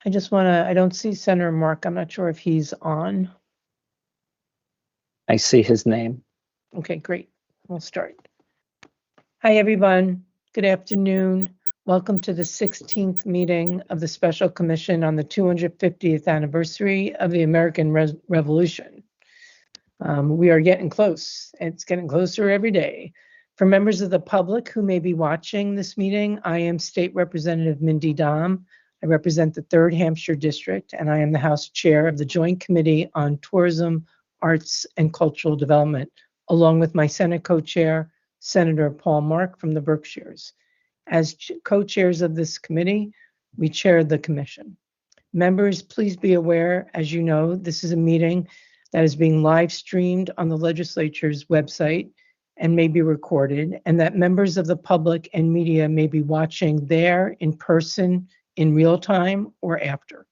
I don't see Senator Mark. I'm not sure if he's on. I see his name. Okay, great. We'll start. Hi, everyone. Good afternoon. Welcome to the 16th meeting of the Special Commission on the 250th anniversary of the American Revolution. We are getting close. It's getting closer every day. For members of the public who may be watching this meeting, I am State Representative Mindy Dom. I represent the 3rd Hampshire District, and I am the House Chair of the Joint Committee on Tourism, Arts, and Cultural Development, along with my Senate co-chair, Senator Paul Mark from the Berkshires. As co-chairs of this committee, we chair the commission. Members, please be aware, as you know, this is a meeting that is being live streamed on the legislature's website and may be recorded, and that members of the public and media may be watching there in person, in real time, or after.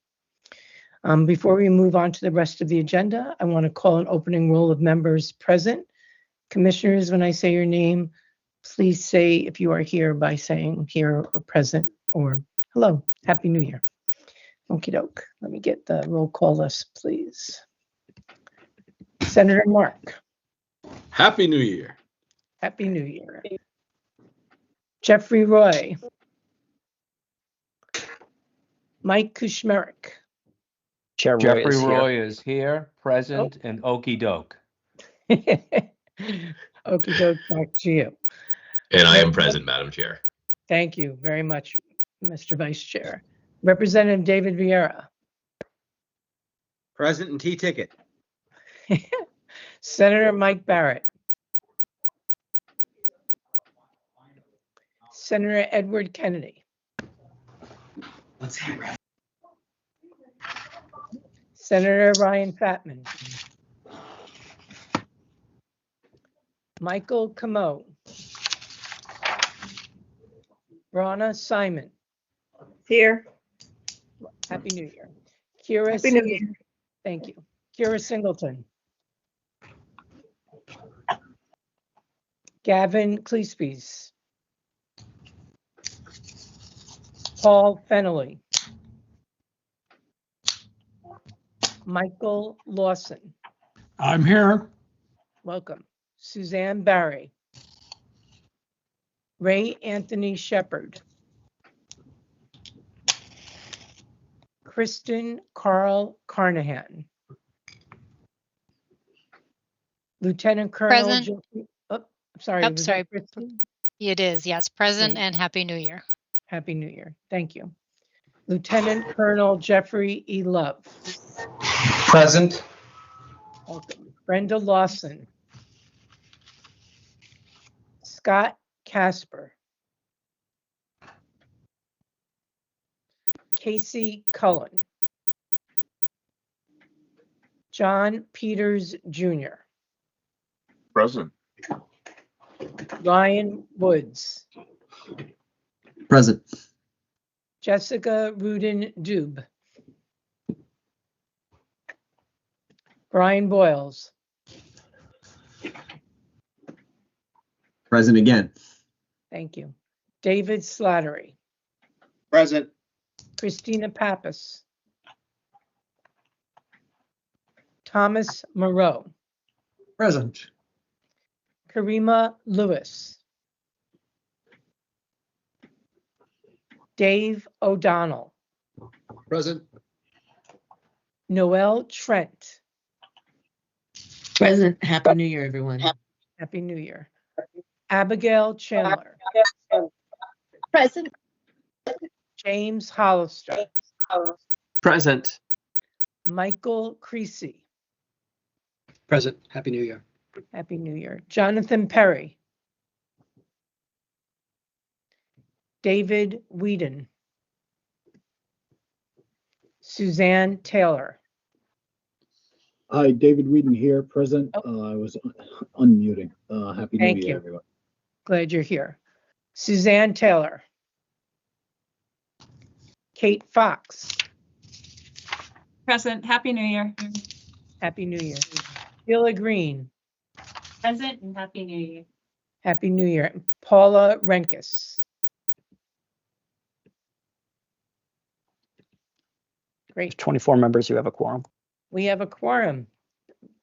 Before we move on to the rest of the agenda, I want to call an opening roll of members present. Commissioners, when I say your name, please say if you are here by saying here or present or hello, Happy New Year. Okie doke. Let me get the roll call list, please. Senator Mark. Happy New Year. Happy New Year. Jeffrey Roy. Mike Kushmerek. Chair Roy Jeffrey is here. Roy is here, present, and okey doke. Okie doke, back to you. And I am present, Madam Chair. Thank you very much, Mr. Vice Chair. Representative David Vieira. Present and T-ticket. Senator Mike Barrett. Senator Edward Kennedy. Senator Ryan Fatman. Michael Camo. Rana Simon. Here. Happy New Year. Kira Happy New Singleton. Year. Thank you. Kira Singleton. Gavin Cleespies. Paul Fennelly. Michael Lawson. I'm here. Welcome. Suzanne Barry. Ray Anthony Shepard. Kristen Carl Carnahan. Lieutenant Colonel. Present. Jeffrey, oh, sorry. Oh, was sorry. that Kristen? It is, yes, present Okay. and Happy New Year. Happy New Year. Thank you. Lieutenant Colonel Jeffrey E. Love. Present. Welcome. Brenda Lawson. Scott Casper. Casey Cullen. John Peters Jr. Present. Ryan Woods. Present. Jessica Rudin Dube. Brian Boyles. Present again. Thank you. David Slattery. Present. Christina Pappas. Thomas Moreau. Present. Karima Lewis. Dave O'Donnell. Present. Noel Trent. Present. Happy New Year, everyone. Happy New Year. Abigail Chandler. Present. James Hollister. Present. Michael Creasy. Present. Happy New Year. Happy New Year. Jonathan Perry. David Whedon. Suzanne Taylor. Hi, David Whedon here, present. Oh. I was unmuting. Happy New Thank Year, you. everyone. Glad you're here. Suzanne Taylor. Kate Fox. Present. Happy New Year. Happy New Year. Sheila Green. Present and Happy New Year. Happy New Year. Paula Renkus. Great. 24 members, you have a quorum. We have a quorum.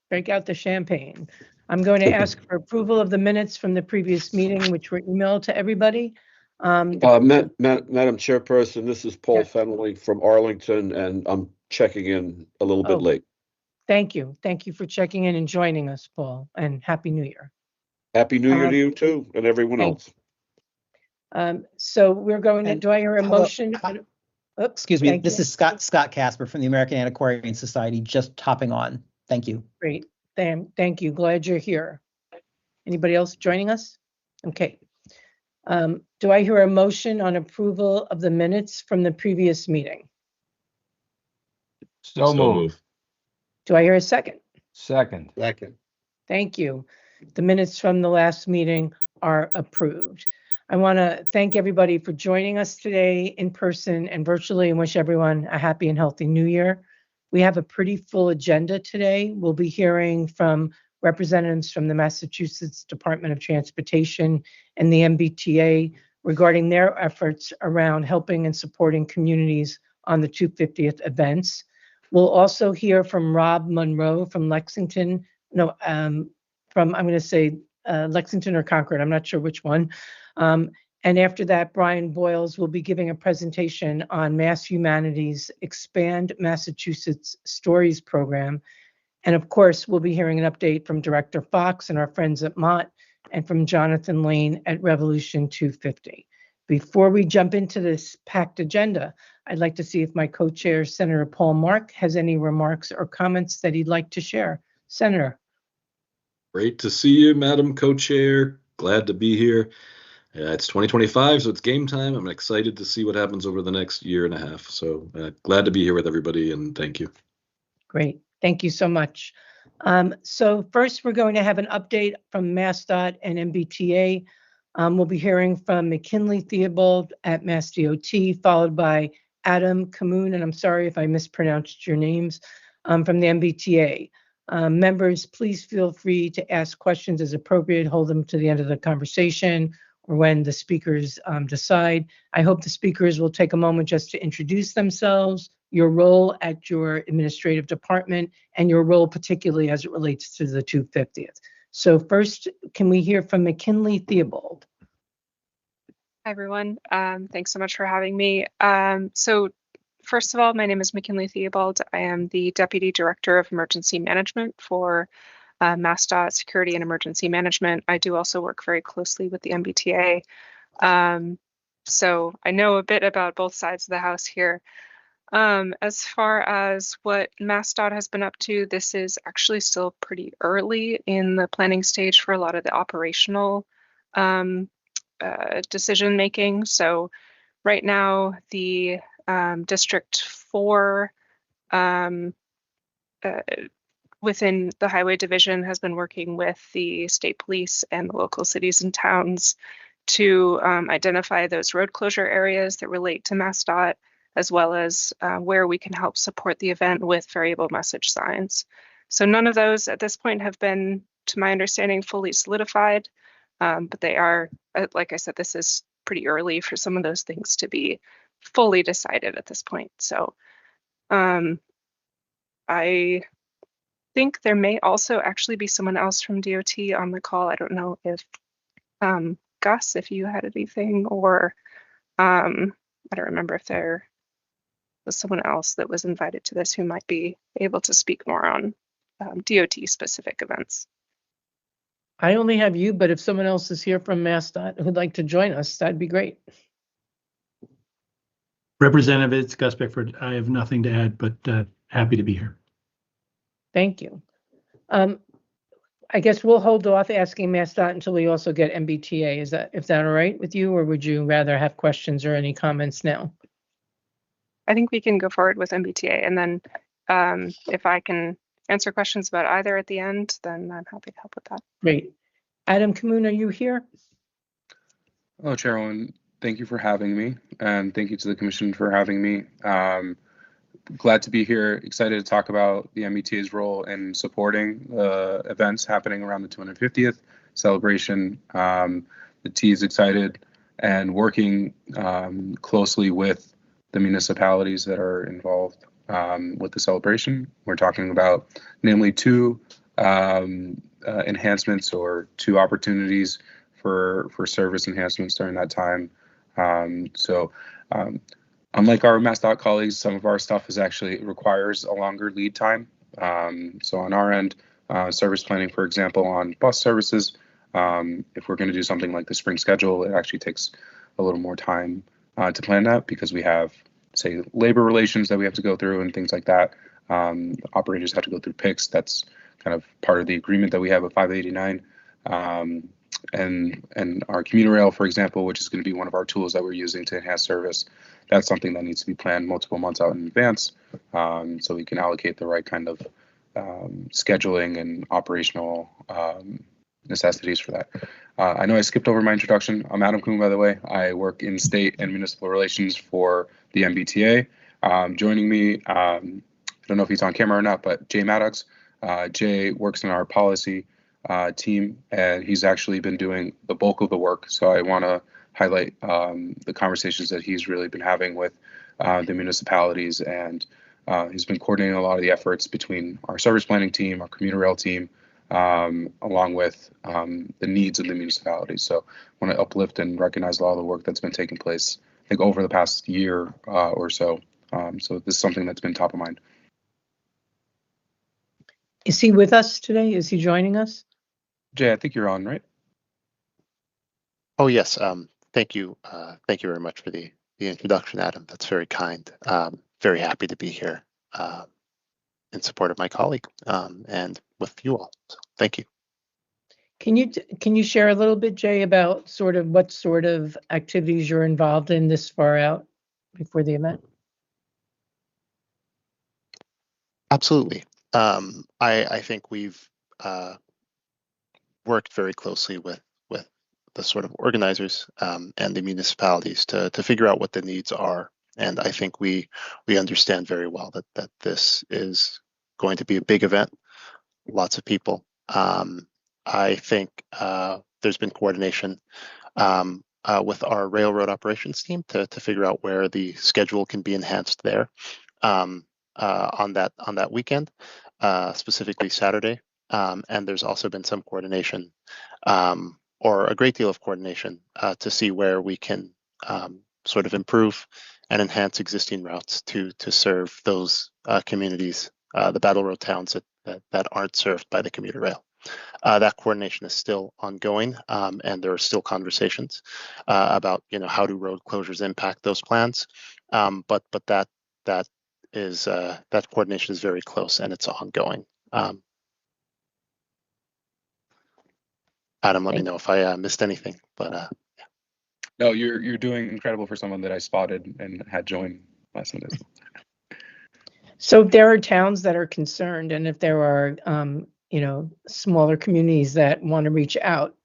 Break out the champagne. I'm going to ask for approval of the minutes from the previous meeting, which were emailed to everybody. Madam Chairperson, this is Paul Yes. Fennelly from Arlington, and I'm checking in a little bit Oh. late. Thank you. Thank you for checking in and joining us, Paul, and Happy New Year. Happy New Year to you too, and everyone thank else. So we're going to, And do I hear a how about- motion? Oops, Excuse me, thank this you. is Scott Casper from the American Antiquarian Society, just hopping on. Thank you. Great. Thank you. Glad you're here. Anybody else joining us? Okay. Do I hear a motion on approval of the minutes from the previous meeting? So moved. Do I hear a second? Second. Second. Thank you. The minutes from the last meeting are approved. I want to thank everybody for joining us today in person and virtually, and wish everyone a happy and healthy new year. We have a pretty full agenda today. We'll be hearing from representatives from the Massachusetts Department of Transportation and the MBTA regarding their efforts around helping and supporting communities on the 250th events. We'll also hear from Rob Monroe from Lexington. No, I'm going to say Lexington or Concord. I'm not sure which one. And after that, Brian Boyles will be giving a presentation on Mass Humanities Expand Massachusetts Stories program. And of course, we'll be hearing an update from Director Fox and our friends at Mott, and from Jonathan Lane at Revolution 250. Before we jump into this packed agenda, I'd like to see if my co-chair, Senator Paul Mark, has any remarks or comments that he'd like to share. Senator. Great to see you, Madam Co-Chair. Glad to be here. It's 2025, so it's game time. I'm excited to see what happens over the next year and a half. So glad to be here with everybody, and thank you. Great. Thank you so much. So first, we're going to have an update from MassDOT and MBTA. We'll be hearing from McKinley Theobald at MassDOT, followed by Adam Kamoun, and I'm sorry if I mispronounced your names, from the MBTA. Members, please feel free to ask questions as appropriate. Hold them to the end of the conversation or when the speakers decide. I hope the speakers will take a moment just to introduce themselves, your role at your administrative department, and your role particularly as it relates to the 250th. So first, can we hear from McKinley Theobald? Hi, everyone. Thanks so much for having me. So first of all, my name is McKinley Theobald. I am the Deputy Director of Emergency Management for MassDOT Security and Emergency Management. I do also work very closely with the MBTA. So I know a bit about both sides of the house here. As far as what MassDOT has been up to, this is actually still pretty early in the planning stage for a lot of the operational decision making. So right now, the District 4 within the Highway Division has been working with the state police and the local cities and towns to identify those road closure areas that relate to MassDOT, as well as where we can help support the event with variable message signs. So none of those at this point have been, to my understanding, fully solidified, but they are, like I said, this is pretty early for some of those things to be fully decided at this point. So I think there may also actually be someone else from DOT on the call. I don't know if Gus, if you had anything, or I don't remember if there was someone else that was invited to this who might be able to speak more on DOT specific events. I only have you, but if someone else is here from MassDOT who'd like to join us, that'd be great. Representative, it's Gus Bickford. I have nothing to add, but happy to be here. Thank you. I guess we'll hold off asking MassDOT until we also get MBTA. Is that all right with you, or would you rather have questions or any comments now? I think we can go forward with MBTA, and then if I can answer questions about either at the end, then I'm happy to help with that. Great. Adam Kamoun, are you here? Hello, Chairwoman. Thank you for having me, and thank you to the Commission for having me. Glad to be here. Excited to talk about the MBTA's role in supporting events happening around the 250th celebration. The T is excited and working closely with the municipalities that are involved. with the celebration. We're talking about namely two enhancements or two opportunities for service enhancements during that time. Unlike our MassDOT colleagues, some of our stuff is actually requires a longer lead time. So on our end, service planning, for example, on bus services, if we're going to do something like the spring schedule, it actually takes a little more time to plan that because we have, say, labor relations that we have to go through and things like that. Operators have to go through picks. That's kind of part of the agreement that we have with 589. And our commuter rail, for example, which is going to be one of our tools that we're using to enhance service, that's something that needs to be planned multiple months out in advance, so we can allocate the right kind of scheduling and operational necessities for that. I know I skipped over my introduction. I'm Adam Kuhn, by the way. I work in state and municipal relations for the MBTA. Joining me, I don't know if he's on camera or not, but Jay Maddox. Jay works in our policy team, and he's actually been doing the bulk of the work. So I want to highlight the conversations that he's really been having with the municipalities, and he's been coordinating a lot of the efforts between our service planning team, our commuter rail team, along with the needs of the municipalities. So I want to uplift and recognize a lot of the work that's been taking place, I think, over the past year or so. So this is something that's been top of mind. Is he with us today? Is he joining us? Jay, I think you're on, right? Oh, yes. Thank you. Thank you very much for the introduction, Adam. That's very kind. Very happy to be here in support of my colleague and with you all. So thank you. Can you share a little bit, Jay, about sort of what sort of activities you're involved in this far out before the event? Absolutely. I think we've worked very closely with the sort of organizers and the municipalities to figure out what the needs are. And I think we understand very well that this is going to be a big event, lots of people. I think there's been coordination with our railroad operations team to figure out where the schedule can be enhanced there on that weekend, specifically Saturday. And there's also been some coordination or a great deal of coordination to see where we can sort of improve and enhance existing routes to serve those communities, the Battle Road towns that aren't served by the commuter rail. That coordination is still ongoing, and there are still conversations about how do road closures impact those plans. But that coordination is very close and it's ongoing. Adam, let me know if I missed anything, but no, you're doing incredible for someone that I spotted and had join last night. So if there are towns that are concerned, and if there are smaller communities that want to reach out,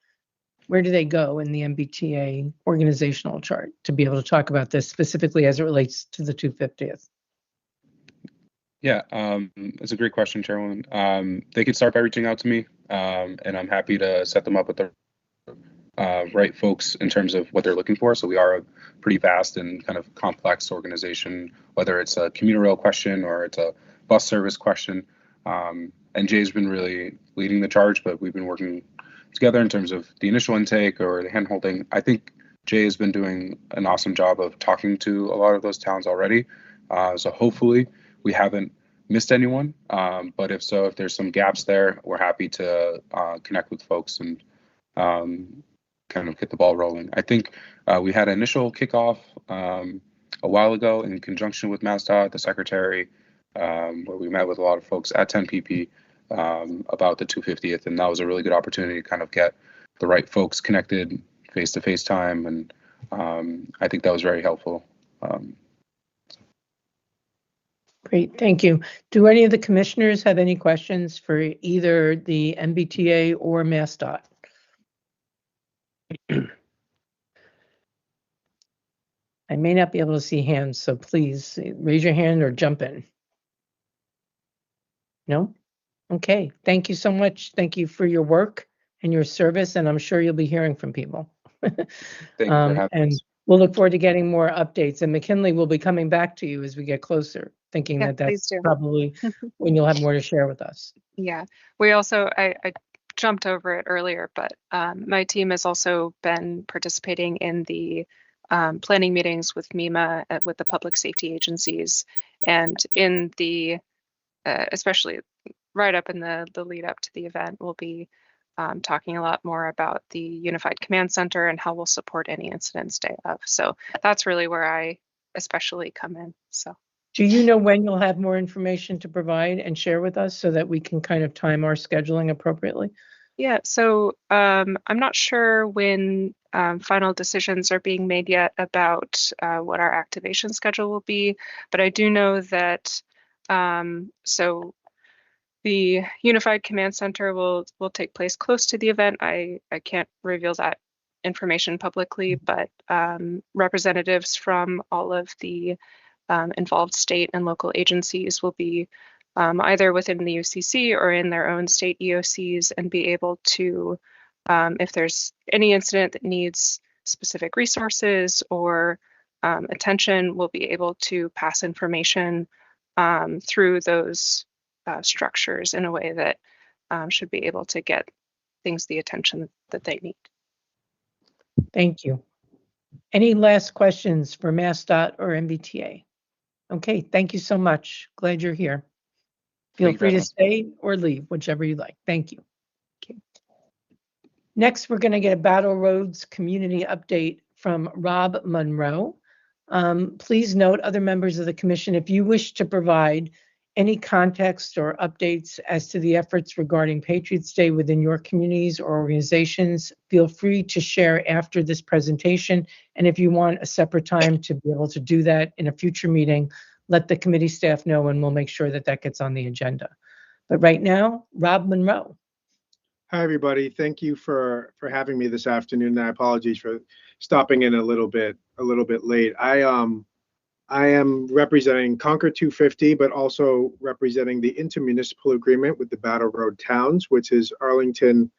where do they go in the MBTA organizational chart to be able to talk about this specifically as it relates to the 250th? Yeah, it's a great question, Chairwoman. They could start by reaching out to me, and I'm happy to set them up with the right folks in terms of what they're looking for. So we are a pretty vast and kind of complex organization, whether it's a commuter rail question or it's a bus service question. And Jay's been really leading the charge, but we've been working together in terms of the initial intake or the hand-holding. I think Jay has been doing an awesome job of talking to a lot of those towns already. So hopefully we haven't missed anyone. But if so, if there's some gaps there, we're happy to connect with folks and kind of get the ball rolling. I think we had an initial kickoff a while ago in conjunction with MassDOT, the secretary, where we met with a lot of folks at 10 PP about the 250th, and that was a really good opportunity to kind of get the right folks connected face-to-face time, and I think that was very helpful. Great, thank you. Do any of the commissioners have any questions for either the MBTA or MassDOT? I may not be able to see hands, so please raise your hand or jump in. No? Okay, thank you so much. Thank you for your work and your service, and I'm sure you'll be hearing from people. Thank you for having us. we'll look forward to getting more updates. And McKinley will be coming back to you as we get closer, thinking Yeah, that that's please do. probably when you'll have more to share with us. Yeah, we also, I jumped over it earlier, but my team has also been participating in the planning meetings with MEMA, with the public safety agencies, and in the, especially right up in the lead up to the event, we'll be talking a lot more about the Unified Command Center and how we'll support any incidents day of. So that's really where I especially come in. So. Do you know when you'll have more information to provide and share with us so that we can kind of time our scheduling appropriately? Yeah, so I'm not sure when final decisions are being made yet about what our activation schedule will be, but I do know that so the Unified Command Center will take place close to the event. I can't reveal that information publicly, but representatives from all of the involved state and local agencies will be either within the UCC or in their own state EOCs and be able to, if there's any incident that needs specific resources or attention, we'll be able to pass information through those structures in a way that should be able to get things the attention that they need. Thank you. Any last questions for MassDOT or MBTA? Okay, thank you so much. Glad you're here. Feel Thank you free very to much. stay or leave, whichever you like. Thank you. Okay. Next, we're going to get a Battle Roads community update from Rob Monroe. Please note, other members of the commission, if you wish to provide any context or updates as to the efforts regarding Patriots Day within your communities or organizations, feel free to share after this presentation. And if you want a separate time to be able to do that in a future meeting, let the committee staff know and we'll make sure that that gets on the agenda. But right now, Rob Monroe. Hi, everybody. Thank you for having me this afternoon. And I apologize for stopping in a little bit late. I am representing Concord 250, but also representing the intermunicipal agreement with the Battle Road towns, which is Arlington,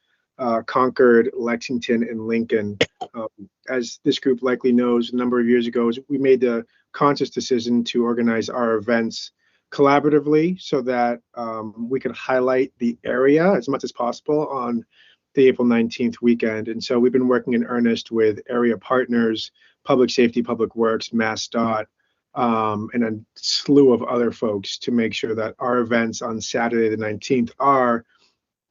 Concord, Lexington, and Lincoln. As this group likely knows, a number of years ago, we made the conscious decision to organize our events collaboratively so that we could highlight the area as much as possible on the April 19th weekend. And so we've been working in earnest with area partners, public safety, public works, MassDOT, and a slew of other folks to make sure that our events on Saturday the 19th are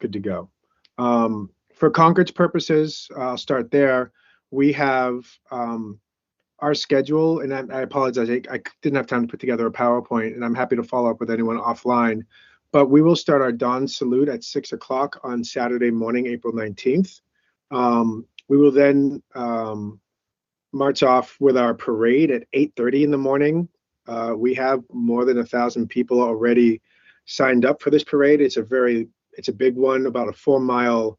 good to go. For Concord's purposes, I'll start there. We have our schedule, and I apologize, I didn't have time to put together a PowerPoint, and I'm happy to follow up with anyone offline. But we will start our dawn salute at 6 o'clock on Saturday morning, April 19th. We will then march off with our parade at 8:30 in the morning. We have more than 1,000 people already signed up for this parade. It's a big one, about a 4-mile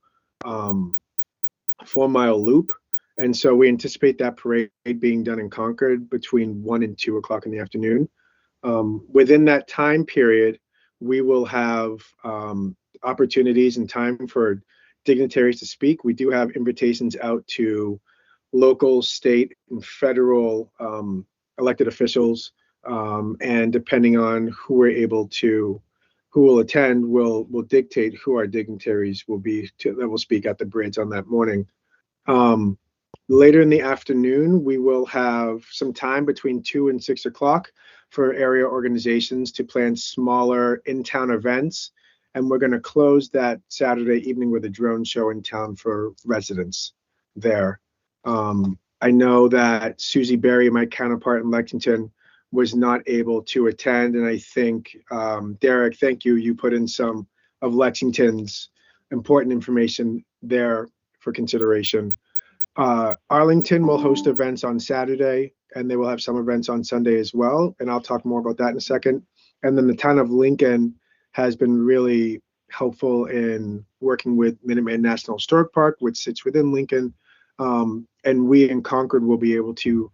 loop. And so we anticipate that parade being done in Concord between 1 and 2 o'clock in the afternoon. Within that time period, we will have opportunities and time for dignitaries to speak. We do have invitations out to local, state, and federal elected officials, and depending on who will attend, will dictate who our dignitaries will be that will speak at the bridge on that morning. Later in the afternoon, we will have some time between 2 and 6 o'clock for area organizations to plan smaller in-town events, and we're going to close that Saturday evening with a drone show in town for residents there. I know that Susie Berry, my counterpart in Lexington, was not able to attend, and I think, Derek, thank you. You put in some of Lexington's important information there for consideration. Arlington will host events on Saturday, and they will have some events on Sunday as well, and I'll talk more about that in a second. And then the town of Lincoln has been really helpful in working with Minuteman National Historic Park, which sits within Lincoln, and we in Concord will be able to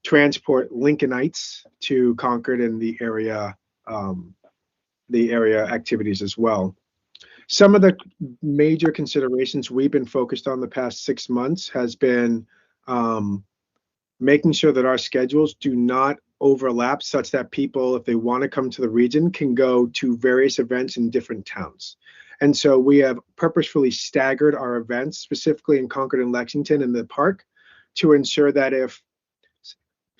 transport Lincolnites to Concord and the area activities as well. Some of the major considerations we've been focused on the past 6 months has been making sure that our schedules do not overlap such that people, if they want to come to the region, can go to various events in different towns. And so we have purposefully staggered our events, specifically in Concord and Lexington in the park, to ensure that if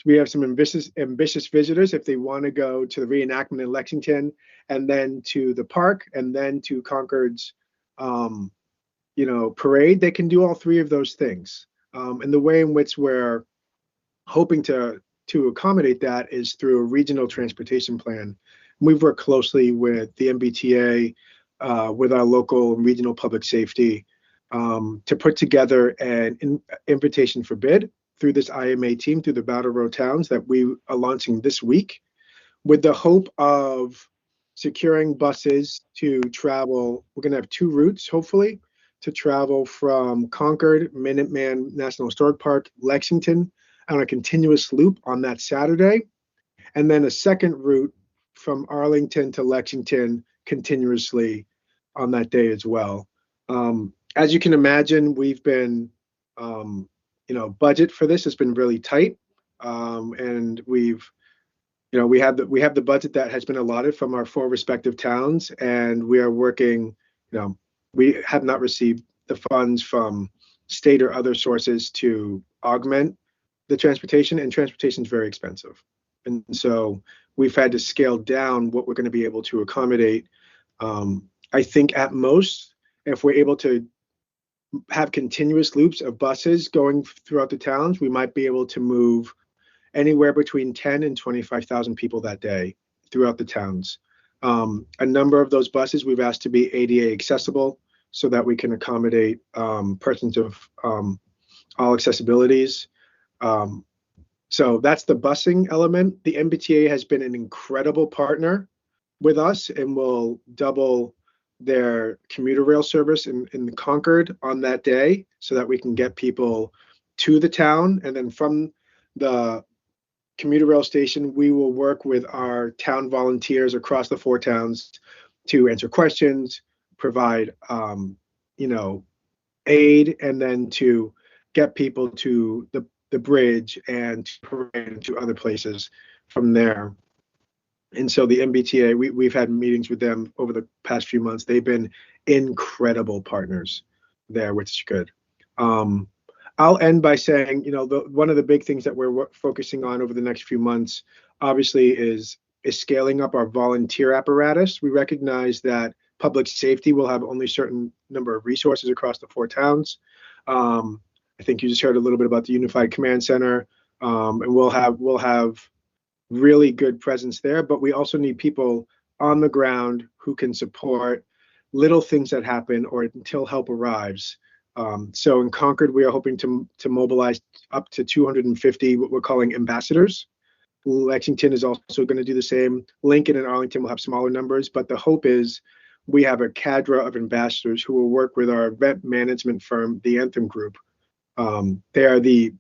we have some ambitious visitors, if they want to go to the reenactment in Lexington and then to the park and then to Concord's parade, they can do all three of those things. And the way in which we're hoping to accommodate that is through a regional transportation plan. We've worked closely with the MBTA, with our local and regional public safety, to put together an invitation for bid through this IMA team, through the Battle Road towns that we are launching this week, with the hope of securing buses to travel. We're going to have 2 routes, hopefully, to travel from Concord, Minuteman National Historic Park, Lexington, on a continuous loop on that Saturday, and then a second route from Arlington to Lexington continuously on that day as well. As you can imagine, we've been, budget for this has been really tight, and we have the budget that has been allotted from our 4 respective towns, and we are working. We have not received the funds from state or other sources to augment the transportation, and transportation is very expensive. And so we've had to scale down what we're going to be able to accommodate. I think at most, if we're able to have continuous loops of buses going throughout the towns, we might be able to move anywhere between 10 and 25,000 people that day throughout the towns. A number of those buses we've asked to be ADA accessible so that we can accommodate persons of all accessibilities. So that's the busing element. The MBTA has been an incredible partner with us and will double their commuter rail service in Concord on that day so that we can get people to the town. And then from the commuter rail station, we will work with our town volunteers across the 4 towns to answer questions, provide, aid, and then to get people to the bridge and to other places from there. And so the MBTA, we've had meetings with them over the past few months. They've been incredible partners there, which is good. I'll end by saying, one of the big things that we're focusing on over the next few months, obviously, is scaling up our volunteer apparatus. We recognize that public safety will have only a certain number of resources across the 4 towns. I think you just heard a little bit about the Unified Command Center, and we'll have really good presence there, but we also need people on the ground who can support little things that happen or until help arrives. So in Concord, we are hoping to mobilize up to 250, what we're calling ambassadors. Lexington is also going to do the same. Lincoln and Arlington will have smaller numbers, but the hope is we have a cadre of ambassadors who will work with our event management firm, the Anthem Group. They are the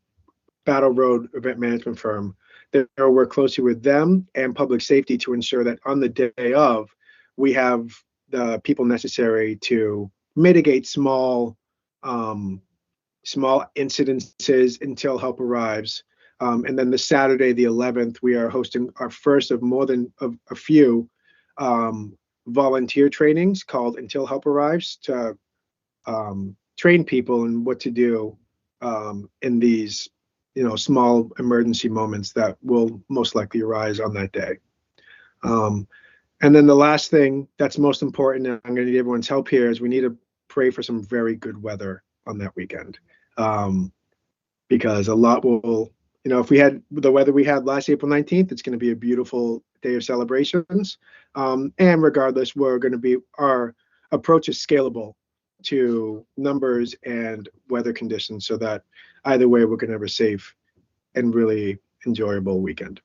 Battle Road event management firm. They'll work closely with them and public safety to ensure that on the day of, we have the people necessary to mitigate small incidences until help arrives. And then the Saturday, the 11th, we are hosting our first of more than a few volunteer trainings called Until Help Arrives to train people in what to do in these small emergency moments that will most likely arise on that day. And then the last thing that's most important, and I'm going to need everyone's help here, is we need to pray for some very good weather on that weekend. Because a lot will, if we had the weather we had last April 19th, it's going to be a beautiful day of celebrations. And regardless, our approach is scalable to numbers and weather conditions so that either way, we're going to have a safe and really enjoyable weekend.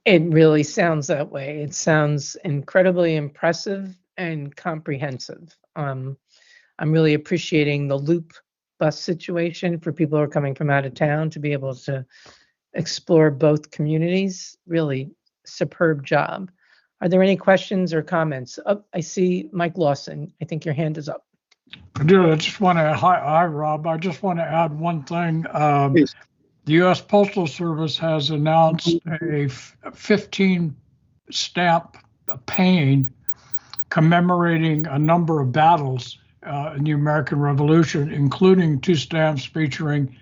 It really sounds that way. It sounds incredibly impressive and comprehensive. I'm really appreciating the loop bus situation for people who are coming from out of town to be able to explore both communities. Really superb job. Are there any questions or comments? Oh, I see Mike Lawson. I think your hand is up. I do. I just want to, hi Rob. I just want to add one thing. The U.S. Postal Service has announced a 15 stamp pane commemorating a number of battles in the American Revolution, including 2 stamps featuring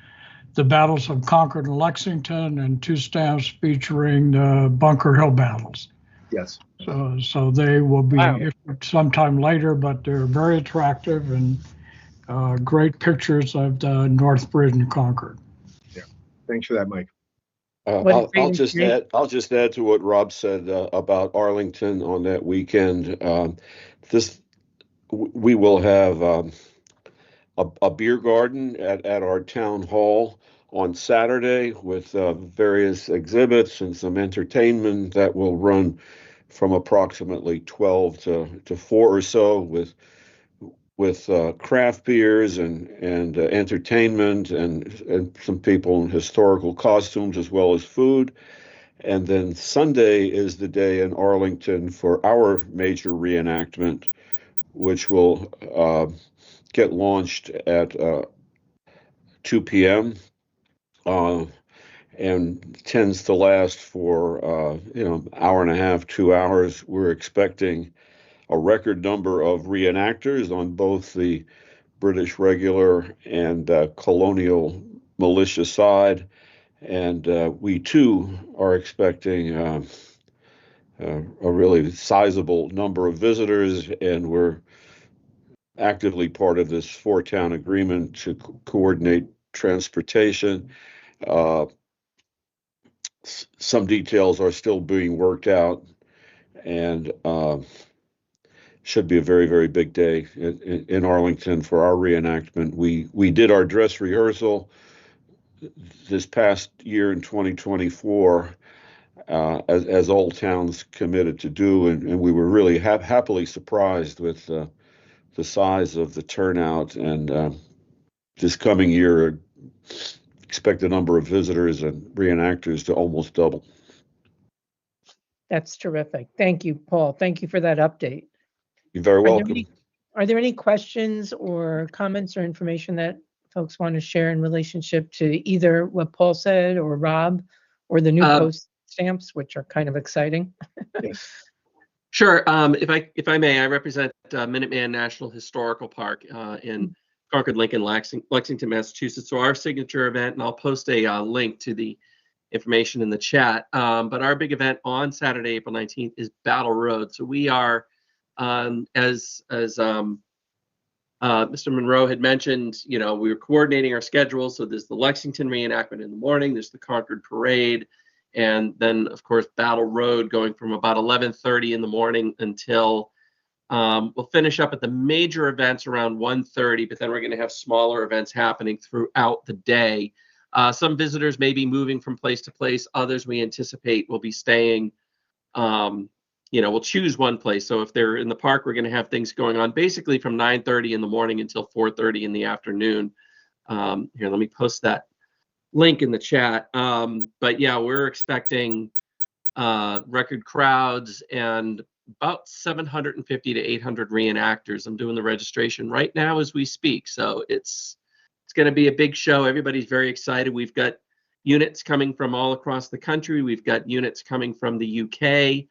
the battles of Concord and Lexington and 2 stamps featuring the Bunker Hill battles. Yes. So they will be issued sometime later, but they're very attractive and great pictures of the North Bridge and Concord. Yeah. Thanks for that, Mike. I'll just add to what Rob said about Arlington on that weekend. We will have a beer garden at our town hall on Saturday with various exhibits and some entertainment that will run from approximately 12 to 4 or so with craft beers and entertainment and some people in historical costumes as well as food. And then Sunday is the day in Arlington for our major reenactment, which will get launched at 2 p.m. And tends to last for hour and a half, 2 hours. We're expecting a record number of reenactors on both the British regular and colonial militia side. And we too are expecting a really sizable number of visitors, and we're actively part of this 4-town agreement to coordinate transportation. Some details are still being worked out, and should be a very, very big day in Arlington for our reenactment. We did our dress rehearsal this past year in 2024, as all towns committed to do, and we were really happily surprised with the size of the turnout. And this coming year, expect the number of visitors and reenactors to almost double. That's terrific. Thank you, Paul. Thank you for that update. You're very welcome. Are there any questions or comments or information that folks want to share in relationship to either what Paul said or Rob or the new post stamps, which are kind of exciting? Sure. If I may, I represent Minuteman National Historical Park in Concord, Lincoln, Lexington, Massachusetts. So our signature event, and I'll post a link to the information in the chat. But our big event on Saturday, April 19th, is Battle Road. So we are, as Mr. Monroe had mentioned, we were coordinating our schedules. So there's the Lexington reenactment in the morning, there's the Concord Parade, and then, of course, Battle Road going from about 11:30 in the morning until we'll finish up at the major events around 1:30, but then we're going to have smaller events happening throughout the day. Some visitors may be moving from place to place. Others we anticipate will be staying. We'll choose one place. So if they're in the park, we're going to have things going on basically from 9:30 in the morning until 4:30 in the afternoon. Here, let me post that link in the chat. But yeah, we're expecting record crowds and about 750 to 800 reenactors. I'm doing the registration right now as we speak. So it's going to be a big show. Everybody's very excited. We've got units coming from all across the country. We've got units coming from the UK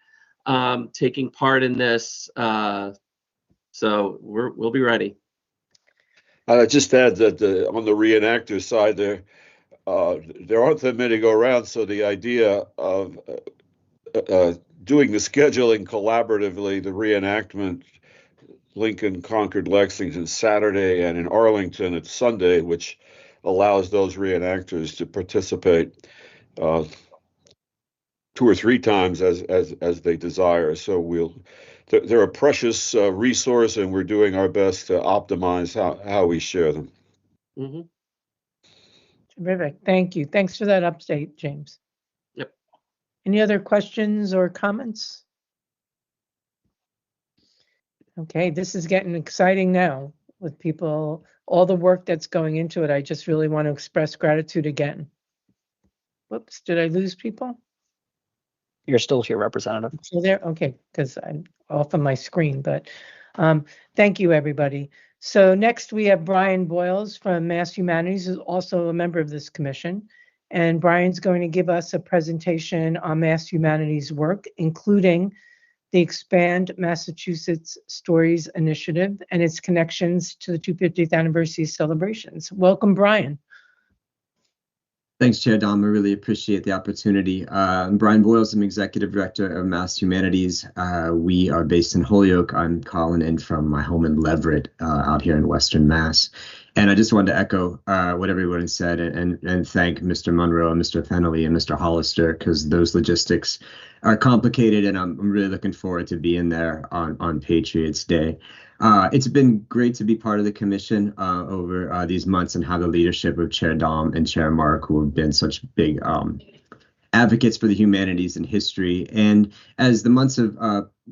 taking part in this. So we'll be ready. Just add that on the reenactor side, there aren't that many go around. So the idea of doing the scheduling collaboratively, the reenactment, Lincoln, Concord, Lexington, Saturday, and in Arlington, it's Sunday, which allows those reenactors to participate 2 or 3 times as they desire. So they're a precious resource, and we're doing our best to optimize how we share them. Mm-hmm. Terrific. Thank you. Thanks for that update, James. Yep. Any other questions or comments? Okay, this is getting exciting now with people, all the work that's going into it. I just really want to express gratitude again. Whoops, did I lose people? You're still here, Representative. Still there? Okay, because I'm off of my screen, but thank you, everybody. So next we have Brian Boyles from Mass Humanities, who's also a member of this commission. And Brian's going to give us a presentation on Mass Humanities work, including the Expand Massachusetts Stories Initiative and its connections to the 250th anniversary celebrations. Welcome, Brian. Thanks, Chair Dom. I really appreciate the opportunity. I'm Brian Boyles. I'm Executive Director of Mass Humanities. We are based in Holyoke. I'm calling in from my home in Leverett out here in Western Mass. And I just wanted to echo what everyone said and thank Mr. Monroe and Mr. Fennelly and Mr. Hollister, because those logistics are complicated, and I'm really looking forward to being there on Patriots Day. It's been great to be part of the commission over these months and have the leadership of Chair Dom and Chair Mark, who have been such big advocates for the humanities and history. And as the months have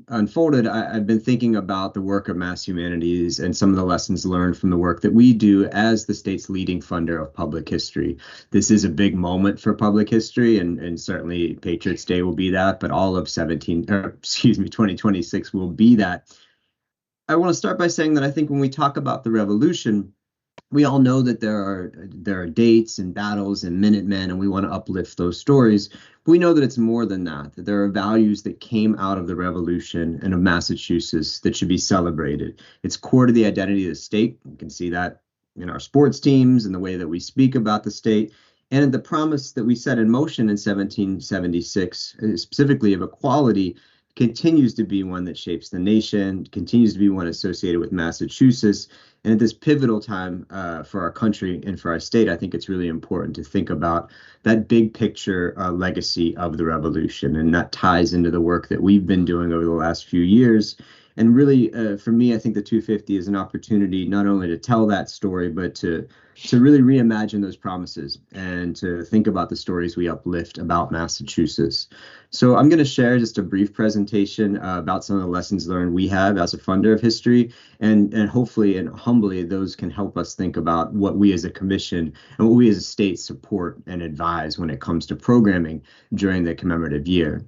unfolded, I've been thinking about the work of Mass Humanities and some of the lessons learned from the work that we do as the state's leading funder of public history. This is a big moment for public history, and certainly Patriots Day will be that, but all of 2026 will be that. I want to start by saying that I think when we talk about the revolution, we all know that there are dates and battles and Minutemen, and we want to uplift those stories. But we know that it's more than that there are values that came out of the revolution and of Massachusetts that should be celebrated. It's core to the identity of the state. You can see that in our sports teams and the way that we speak about the state. And the promise that we set in motion in 1776, specifically of equality, continues to be one that shapes the nation, continues to be one associated with Massachusetts. And at this pivotal time for our country and for our state, I think it's really important to think about that big picture legacy of the revolution. And that ties into the work that we've been doing over the last few years. And really, for me, I think the 250 is an opportunity not only to tell that story, but to really reimagine those promises and to think about the stories we uplift about Massachusetts. So I'm going to share just a brief presentation about some of the lessons learned we have as a funder of history, and hopefully and humbly those can help us think about what we as a commission and what we as a state support and advise when it comes to programming during the commemorative year.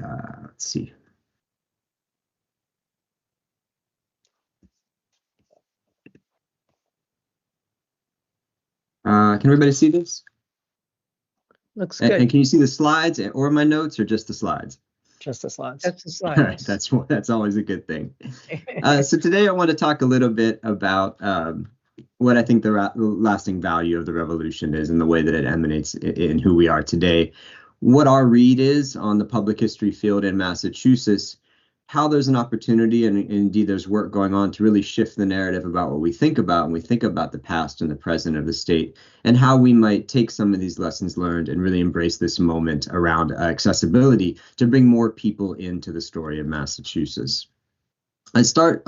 Let's see. Can everybody see this? Looks good. And can you see the slides or my notes, or just the slides? Just the slides. That's the All right, slides. that's always a good thing. So today I want to talk a little bit about what I think the lasting value of the revolution is and the way that it emanates in who we are today. What our read is on the public history field in Massachusetts, how there's an opportunity and indeed there's work going on to really shift the narrative about what we think about when we think about the past and the present of the state, and how we might take some of these lessons learned and really embrace this moment around accessibility to bring more people into the story of Massachusetts. I start,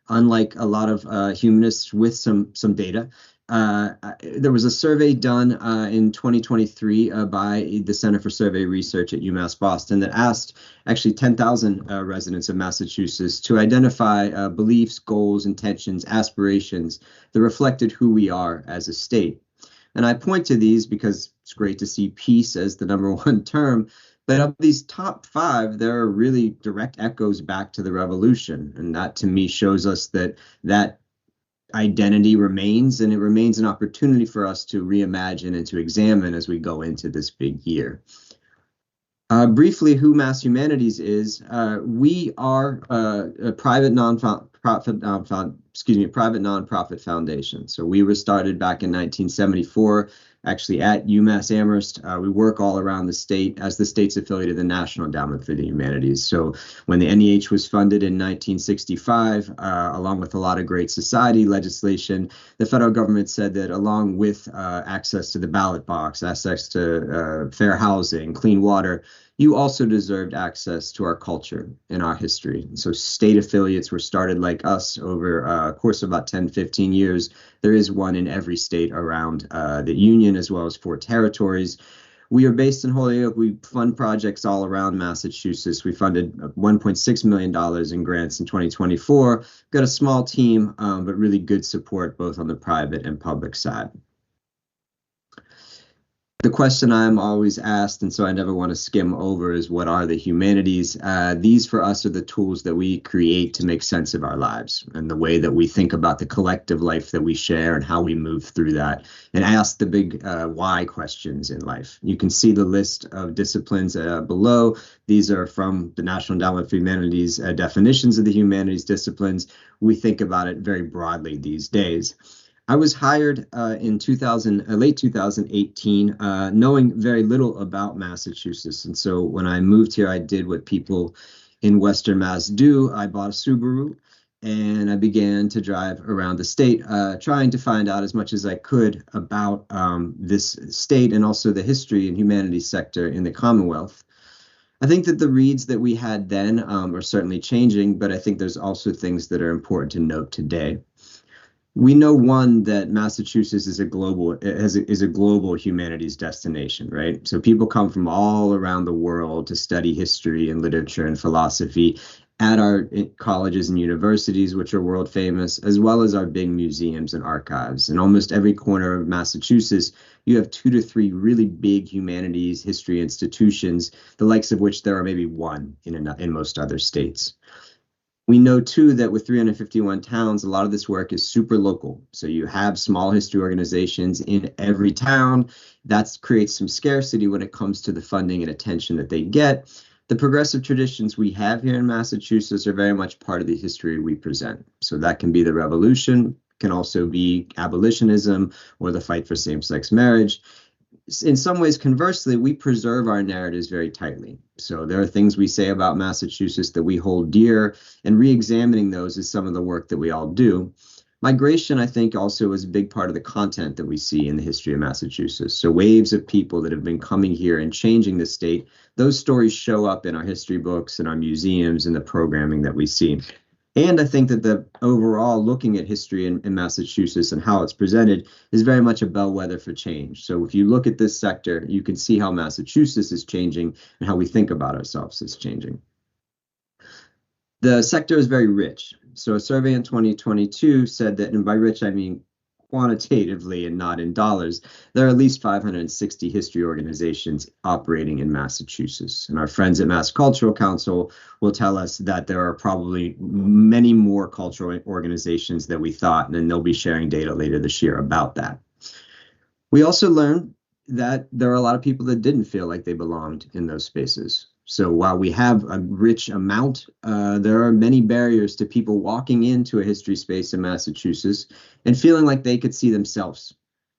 unlike a lot of humanists, with some data. There was a survey done in 2023 by the Center for Survey Research at UMass Boston that asked actually 10,000 residents of Massachusetts to identify beliefs, goals, intentions, aspirations that reflected who we are as a state. And I point to these because it's great to see peace as the #1 term. But of these top 5, there are really direct echoes back to the revolution. And that to me shows us that identity remains, and it remains an opportunity for us to reimagine and to examine as we go into this big year. Briefly, who Mass Humanities is, we are a private nonprofit foundation. So we were started back in 1974, actually at UMass Amherst. We work all around the state as the state's affiliate of the National Endowment for the Humanities. So when the NEH was funded in 1965, along with a lot of great society legislation, the federal government said that along with access to the ballot box, access to fair housing, clean water, you also deserved access to our culture and our history. So state affiliates were started like us over a course of about 10, 15 years. There is one in every state around the Union, as well as 4 territories. We are based in Holyoke. We fund projects all around Massachusetts. We funded $1.6 million in grants in 2024. Got a small team, but really good support both on the private and public side. The question I'm always asked, and so I never want to skim over, is what are the humanities? These for us are the tools that we create to make sense of our lives and the way that we think about the collective life that we share and how we move through that and ask the big why questions in life. You can see the list of disciplines below. These are from the National Endowment for Humanities definitions of the humanities disciplines. We think about it very broadly these days. I was hired in late 2018, knowing very little about Massachusetts. And so when I moved here, I did what people in Western Mass do. I bought a Subaru and I began to drive around the state, trying to find out as much as I could about this state and also the history and humanities sector in the Commonwealth. I think that the reads that we had then are certainly changing, but I think there's also things that are important to note today. We know, one, that Massachusetts is a global humanities destination, right? So people come from all around the world to study history and literature and philosophy at our colleges and universities, which are world famous, as well as our big museums and archives. In almost every corner of Massachusetts, you have 2 to 3 really big humanities history institutions, the likes of which there are maybe one in most other states. We know, too, that with 351 towns, a lot of this work is super local. So you have small history organizations in every town. That creates some scarcity when it comes to the funding and attention that they get. The progressive traditions we have here in Massachusetts are very much part of the history we present. So that can be the revolution, can also be abolitionism or the fight for same-sex marriage. In some ways, conversely, we preserve our narratives very tightly. So there are things we say about Massachusetts that we hold dear, and re-examining those is some of the work that we all do. Migration, I think, also is a big part of the content that we see in the history of Massachusetts. So waves of people that have been coming here and changing the state, those stories show up in our history books and our museums and the programming that we see. And I think that the overall looking at history in Massachusetts and how it's presented is very much a bellwether for change. So if you look at this sector, you can see how Massachusetts is changing and how we think about ourselves is changing. The sector is very rich. So a survey in 2022 said that, and by rich, I mean quantitatively and not in dollars, there are at least 560 history organizations operating in Massachusetts. And our friends at Mass Cultural Council will tell us that there are probably many more cultural organizations than we thought, and then they'll be sharing data later this year about that. We also learned that there are a lot of people that didn't feel like they belonged in those spaces. So while we have a rich amount, there are many barriers to people walking into a history space in Massachusetts and feeling like they could see themselves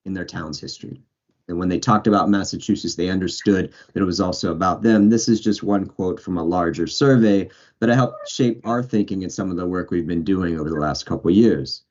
in their town's history. And when they talked about Massachusetts, they understood that it was also about them. This is just one quote from a larger survey, but it helped shape our thinking and some of the work we've been doing over the last couple of years.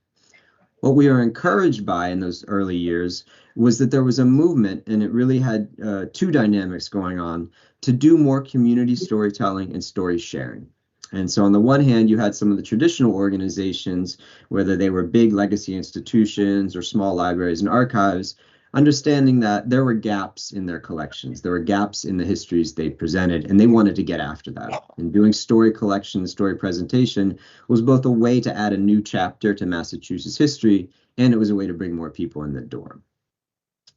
What we were encouraged by in those early years was that there was a movement, and it really had 2 dynamics going on, to do more community storytelling and story sharing. And so on the one hand, you had some of the traditional organizations, whether they were big legacy institutions or small libraries and archives, understanding that there were gaps in their collections. There were gaps in the histories they presented, and they wanted to get after that. And doing story collection, story presentation was both a way to add a new chapter to Massachusetts history, and it was a way to bring more people in the door.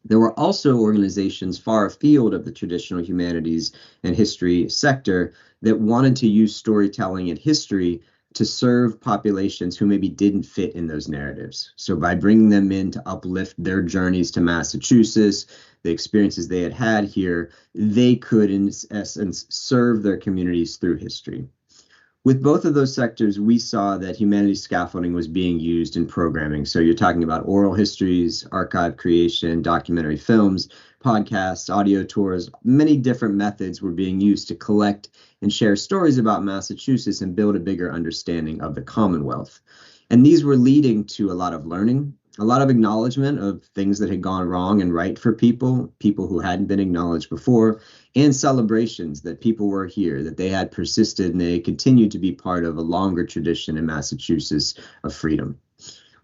There were also organizations far afield of the traditional humanities and history sector that wanted to use storytelling and history to serve populations who maybe didn't fit in those narratives. So by bringing them in to uplift their journeys to Massachusetts, the experiences they had here, they could, in essence, serve their communities through history. With both of those sectors, we saw that humanities scaffolding was being used in programming. So you're talking about oral histories, archive creation, documentary films, podcasts, audio tours. Many different methods were being used to collect and share stories about Massachusetts and build a bigger understanding of the Commonwealth. And these were leading to a lot of learning, a lot of acknowledgement of things that had gone wrong and right for people who hadn't been acknowledged before, and celebrations that people were here, that they had persisted and they continued to be part of a longer tradition in Massachusetts of freedom.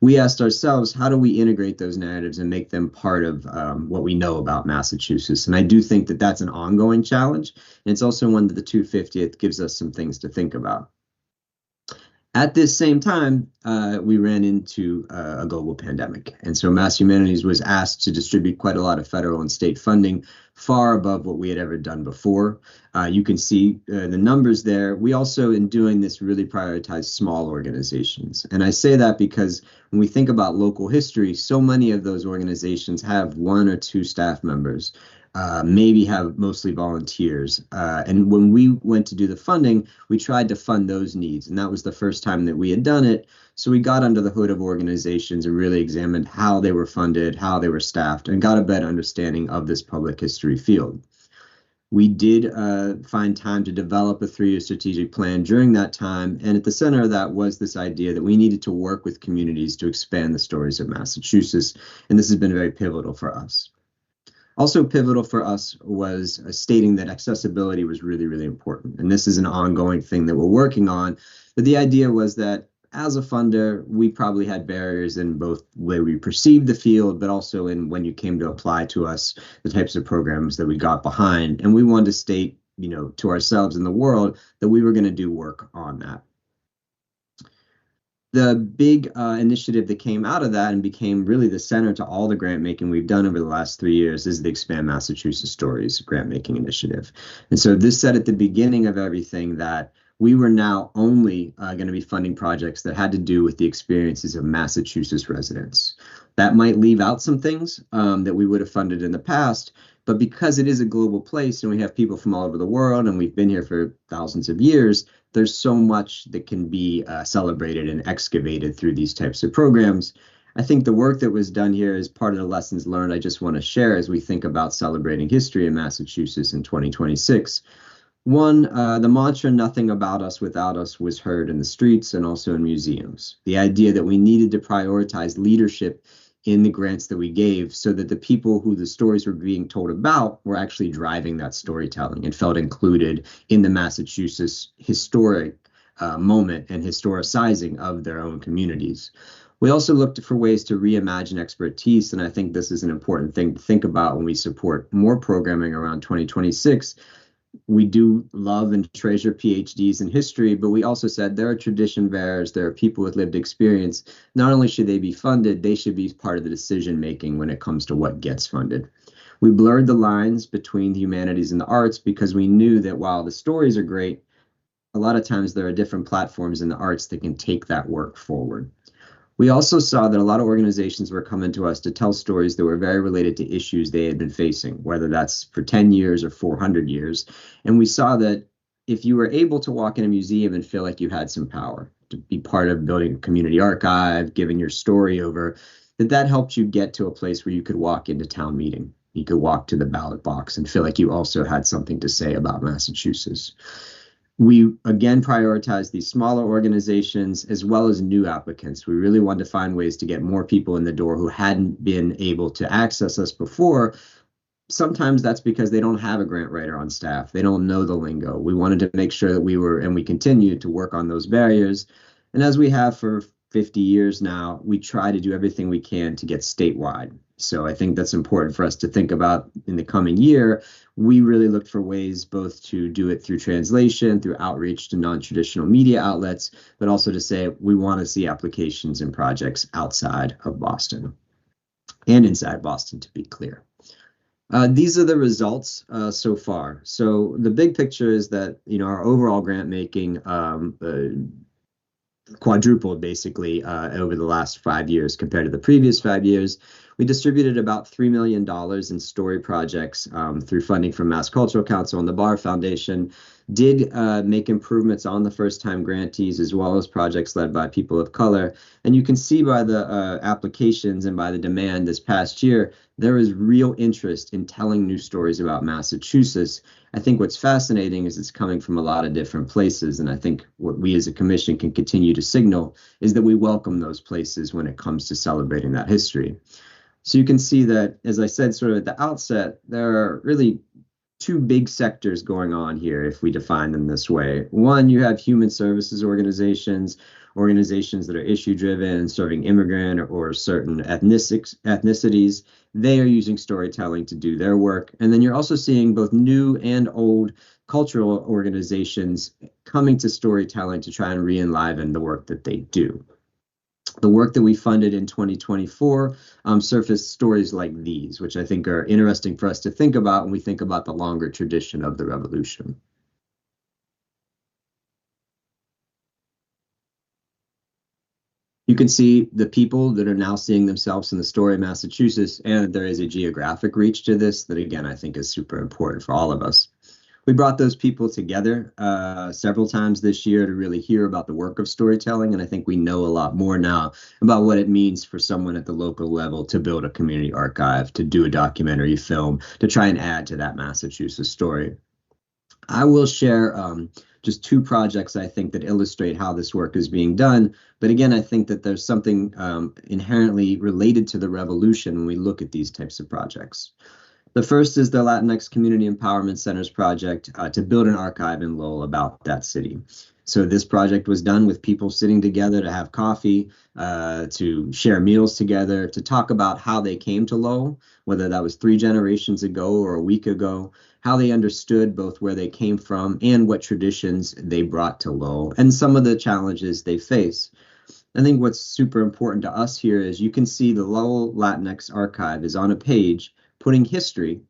We asked ourselves, how do we integrate those narratives and make them part of what we know about Massachusetts? And I do think that that's an ongoing challenge. And it's also one that the 250th gives us some things to think about. At this same time, we ran into a global pandemic. And so Mass Humanities was asked to distribute quite a lot of federal and state funding, far above what we had ever done before. You can see the numbers there. We also, in doing this, really prioritized small organizations. And I say that because when we think about local history, so many of those organizations have 1 or 2 staff members. Maybe have mostly volunteers. And when we went to do the funding, we tried to fund those needs. And that was the first time that we had done it. So we got under the hood of organizations and really examined how they were funded, how they were staffed, and got a better understanding of this public history field. We did find time to develop a 3-year strategic plan during that time. And at the center of that was this idea that we needed to work with communities to expand the stories of Massachusetts. And this has been very pivotal for us. Also pivotal for us was stating that accessibility was really, really important. And this is an ongoing thing that we're working on. But the idea was that as a funder, we probably had barriers in both the way we perceived the field, but also in when you came to apply to us, the types of programs that we got behind. And we wanted to state, to ourselves and the world that we were going to do work on that. The big initiative that came out of that and became really the center to all the grant making we've done over the last 3 years is the Expand Massachusetts Stories grant making initiative. And so this said at the beginning of everything that we were now only going to be funding projects that had to do with the experiences of Massachusetts residents. That might leave out some things that we would have funded in the past, but because it is a global place and we have people from all over the world and we've been here for thousands of years, there's so much that can be celebrated and excavated through these types of programs. I think the work that was done here is part of the lessons learned I just want to share as we think about celebrating history in Massachusetts in 2026. One, the mantra, nothing about us without us, was heard in the streets and also in museums. The idea that we needed to prioritize leadership in the grants that we gave so that the people who the stories were being told about were actually driving that storytelling and felt included in the Massachusetts historic moment and historicizing of their own communities. We also looked for ways to reimagine expertise, and I think this is an important thing to think about when we support more programming around 2026. We do love and treasure PhDs in history, but we also said there are tradition bearers, there are people with lived experience. Not only should they be funded, they should be part of the decision making when it comes to what gets funded. We blurred the lines between the humanities and the arts because we knew that while the stories are great, a lot of times there are different platforms in the arts that can take that work forward. We also saw that a lot of organizations were coming to us to tell stories that were very related to issues they had been facing, whether that's for 10 years or 400 years. And we saw that if you were able to walk in a museum and feel like you had some power, to be part of building a community archive, giving your story over, that helped you get to a place where you could walk into town meeting. You could walk to the ballot box and feel like you also had something to say about Massachusetts. We, again, prioritize these smaller organizations as well as new applicants. We really wanted to find ways to get more people in the door who hadn't been able to access us before. Sometimes that's because they don't have a grant writer on staff. They don't know the lingo. We wanted to make sure that we were, and we continue to work on those barriers. And as we have for 50 years now, we try to do everything we can to get statewide. So I think that's important for us to think about in the coming year. We really looked for ways both to do it through translation, through outreach to non-traditional media outlets, but also to say we want to see applications and projects outside of Boston and inside Boston, to be clear. These are the results so far. So the big picture is that, our overall grant making quadrupled basically over the last 5 years compared to the previous 5 years. We distributed about $3 million in story projects through funding from Mass Cultural Council and the Barr Foundation, did make improvements on the first-time grantees as well as projects led by people of color. And you can see by the applications and by the demand this past year, there is real interest in telling new stories about Massachusetts. I think what's fascinating is it's coming from a lot of different places. And I think what we as a commission can continue to signal is that we welcome those places when it comes to celebrating that history. So you can see that, as I said sort of at the outset, there are really two big sectors going on here if we define them this way. One, you have human services organizations that are issue-driven, serving immigrant or certain ethnicities. They are using storytelling to do their work. And then you're also seeing both new and old cultural organizations coming to storytelling to try and re-enliven the work that they do. The work that we funded in 2024 surfaced stories like these, which I think are interesting for us to think about when we think about the longer tradition of the revolution. You can see the people that are now seeing themselves in the story of Massachusetts, and there is a geographic reach to this that, again, I think is super important for all of us. We brought those people together several times this year to really hear about the work of storytelling, and I think we know a lot more now about what it means for someone at the local level to build a community archive, to do a documentary film, to try and add to that Massachusetts story. I will share just two projects I think that illustrate how this work is being done. But again, I think that there's something inherently related to the revolution when we look at these types of projects. The first is the Latinx Community Empowerment Centers project to build an archive in Lowell about that city. So this project was done with people sitting together to have coffee, to share meals together, to talk about how they came to Lowell, whether that was 3 generations ago or a week ago, how they understood both where they came from and what traditions they brought to Lowell, and some of the challenges they face. I think what's super important to us here is you can see the Lowell Latinx Archive is on a page putting history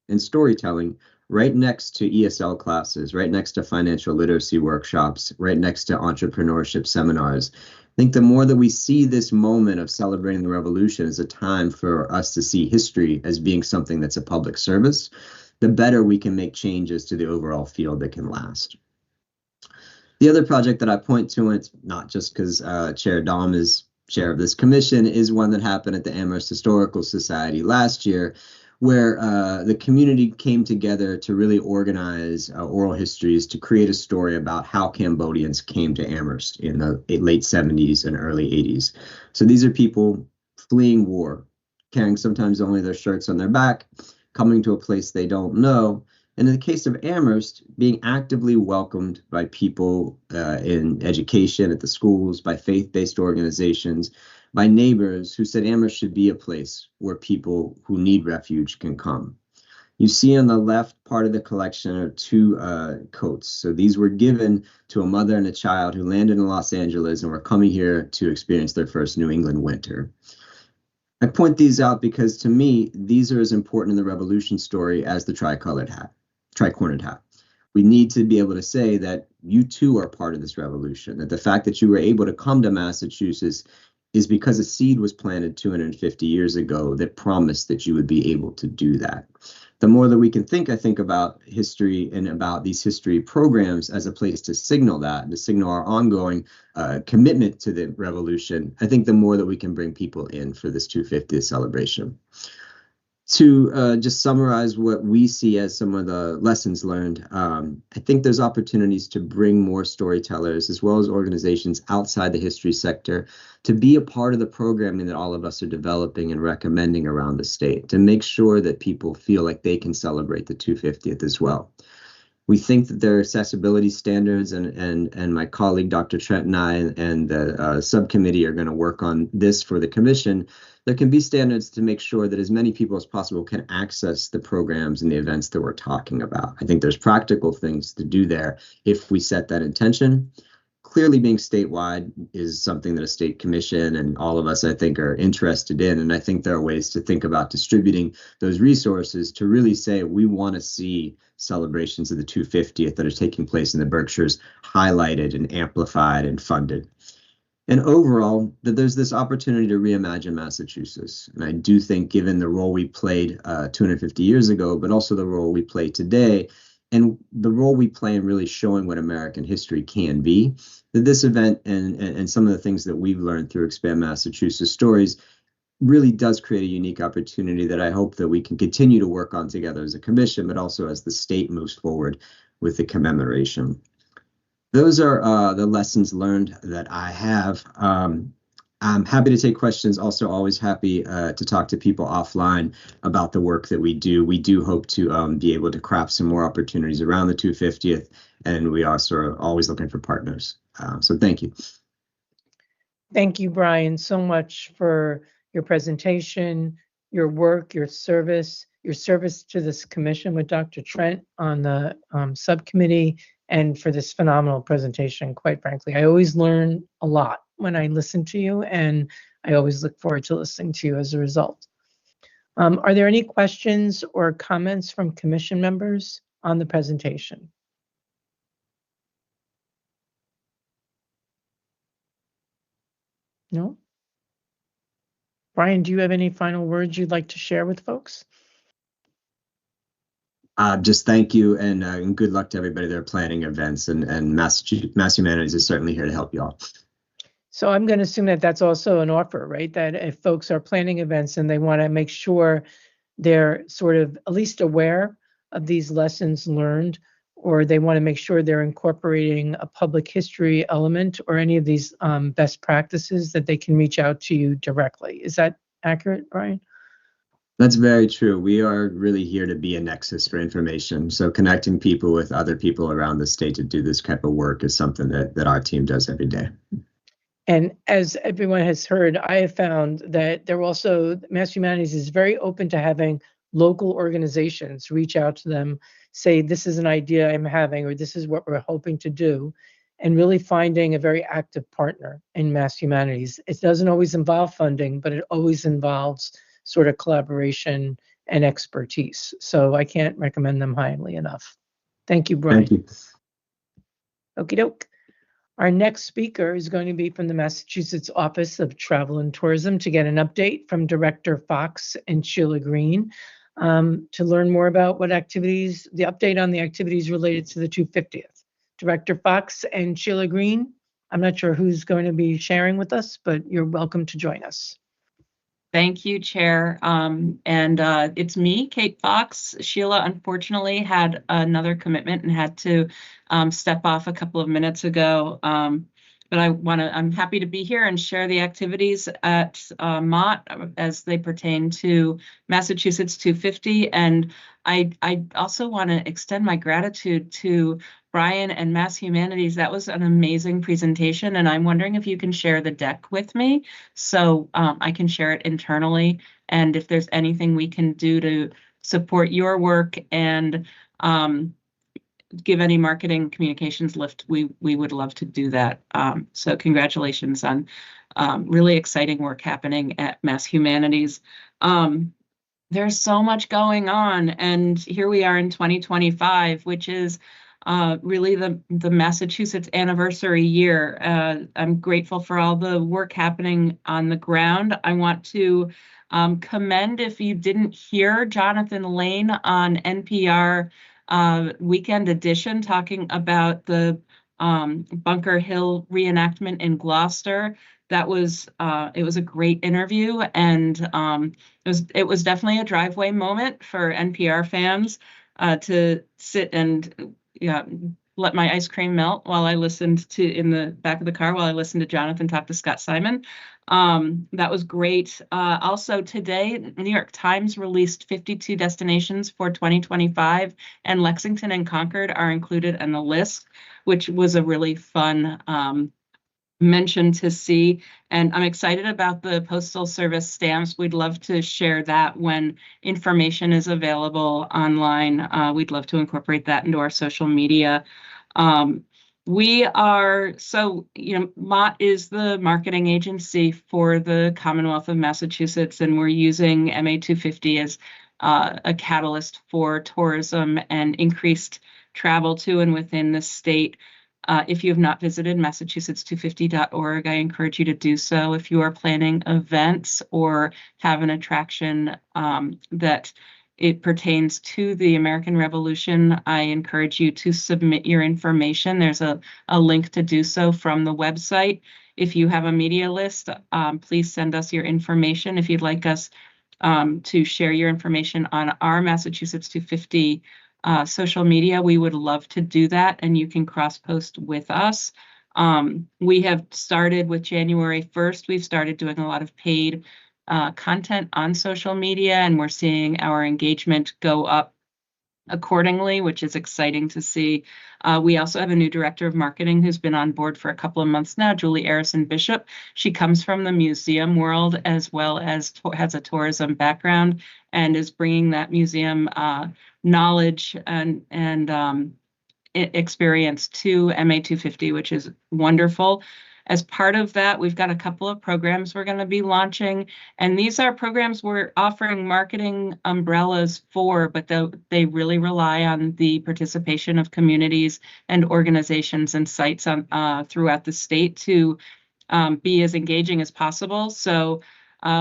and storytelling right next to ESL classes, right next to financial literacy workshops, right next to entrepreneurship seminars. I think the more that we see this moment of celebrating the revolution as a time for us to see history as being something that's a public service, the better we can make changes to the overall field that can last. The other project that I point to, and it's not just because Chair Dom is chair of this commission, is one that happened at the Amherst Historical Society last year, where the community came together to really organize oral histories to create a story about how Cambodians came to Amherst in the late 70s and early 80s. So these are people fleeing war, carrying sometimes only their shirts on their back, coming to a place they don't know. And in the case of Amherst, being actively welcomed by people in education at the schools, by faith-based organizations, by neighbors who said Amherst should be a place where people who need refuge can come. You see on the left part of the collection are 2 coats. So these were given to a mother and a child who landed in Los Angeles and were coming here to experience their first New England winter. I point these out because to me, these are as important in the revolution story as the tricornered hat. We need to be able to say that you too are part of this revolution, that the fact that you were able to come to Massachusetts is because a seed was planted 250 years ago that promised that you would be able to do that. The more that we can think, I think, about history and about these history programs as a place to signal that, to signal our ongoing commitment to the revolution, I think the more that we can bring people in for this 250th celebration. To just summarize what we see as some of the lessons learned, I think there's opportunities to bring more storytellers as well as organizations outside the history sector to be a part of the programming that all of us are developing and recommending around the state, to make sure that people feel like they can celebrate the 250th as well. We think that there are accessibility standards, and my colleague, Dr. Trent, and I and the subcommittee are going to work on this for the commission. There can be standards to make sure that as many people as possible can access the programs and the events that we're talking about. I think there's practical things to do there if we set that intention. Clearly, being statewide is something that a state commission and all of us, I think, are interested in. And I think there are ways to think about distributing those resources to really say we want to see celebrations of the 250th that are taking place in the Berkshires highlighted and amplified and funded. And overall, that there's this opportunity to reimagine Massachusetts. And I do think, given the role we played 250 years ago, but also the role we play today, and the role we play in really showing what American history can be, that this event and some of the things that we've learned through Expand Massachusetts Stories really does create a unique opportunity that I hope that we can continue to work on together as a commission, but also as the state moves forward with the commemoration. Those are the lessons learned that I have. I'm happy to take questions. Also, always happy to talk to people offline about the work that we do. We do hope to be able to craft some more opportunities around the 250th, and we are sort of always looking for partners. So thank you. Thank you, Brian, so much for your presentation, your work, your service to this commission with Dr. Trent on the subcommittee, and for this phenomenal presentation. Quite frankly, I always learn a lot when I listen to you, and I always look forward to listening to you as a result. Are there any questions or comments from commission members on the presentation? No? Brian, do you have any final words you'd like to share with folks? Just thank you and good luck to everybody that are planning events, and Mass Humanities is certainly here to help you all. So I'm going to assume that that's also an offer, right? That if folks are planning events and they want to make sure they're sort of at least aware of these lessons learned, or they want to make sure they're incorporating a public history element or any of these best practices, that they can reach out to you directly. Is that accurate, Brian? That's very true. We are really here to be a nexus for information. So connecting people with other people around the state to do this type of work is something that our team does every day. And as everyone has heard, I have found that Mass Humanities is very open to having local organizations reach out to them, say, this is an idea I'm having, or this is what we're hoping to do, and really finding a very active partner in Mass Humanities. It doesn't always involve funding, but it always involves sort of collaboration and expertise. So I can't recommend them highly enough. Thank you, Brian. Thank you. Okie doke. Our next speaker is going to be from the Massachusetts Office of Travel and Tourism to get an update from Director Fox and Sheila Green to learn more about the update on the activities related to the 250th. Director Fox and Sheila Green, I'm not sure who's going to be sharing with us, but you're welcome to join us. Thank you, Chair. It's me, Kate Fox. Sheila, unfortunately, had another commitment and had to step off a couple of minutes ago. But I'm happy to be here and share the activities at MOT as they pertain to Massachusetts 250. And I also want to extend my gratitude to Brian and Mass Humanities. That was an amazing presentation, and I'm wondering if you can share the deck with me so I can share it internally, and if there's anything we can do to support your work and give any marketing communications lift, we would love to do that. So congratulations on really exciting work happening at Mass Humanities. There's so much going on, and here we are in 2025, which is really the Massachusetts anniversary year. I'm grateful for all the work happening on the ground. I want to commend, if you didn't hear, Jonathan Lane on NPR Weekend Edition talking about the Bunker Hill reenactment in Gloucester. It was a great interview, and it was definitely a driveway moment for NPR fans to sit and let my ice cream melt while I listened in the back of the car while I listened to Jonathan talk to Scott Simon. That was great. Also today, New York Times released 52 destinations for 2025, and Lexington and Concord are included in the list, which was a really fun mention to see. And I'm excited about the Postal Service stamps. We'd love to share that when information is available online. We'd love to incorporate that into our social media. MOT is the marketing agency for the Commonwealth of Massachusetts, and we're using MA 250 as a catalyst for tourism and increased travel to and within the state. If you have not visited Massachusetts250.org, I encourage you to do so. If you are planning events or have an attraction that it pertains to the American Revolution, I encourage you to submit your information. There's a link to do so from the website. If you have a media list, please send us your information. If you'd like us to share your information on our Massachusetts 250 social media, we would love to do that, and you can cross-post with us. We have started with January 1st. We've started doing a lot of paid content on social media, and we're seeing our engagement go up accordingly, which is exciting to see. We also have a new director of marketing who's been on board for a couple of months now, Julie Arison Bishop. She comes from the museum world as well as has a tourism background and is bringing that museum knowledge and experience to MA250, which is wonderful. As part of that, we've got a couple of programs we're going to be launching, and these are programs we're offering marketing umbrellas for, but they really rely on the participation of communities and organizations and sites on throughout the state to be as engaging as possible. So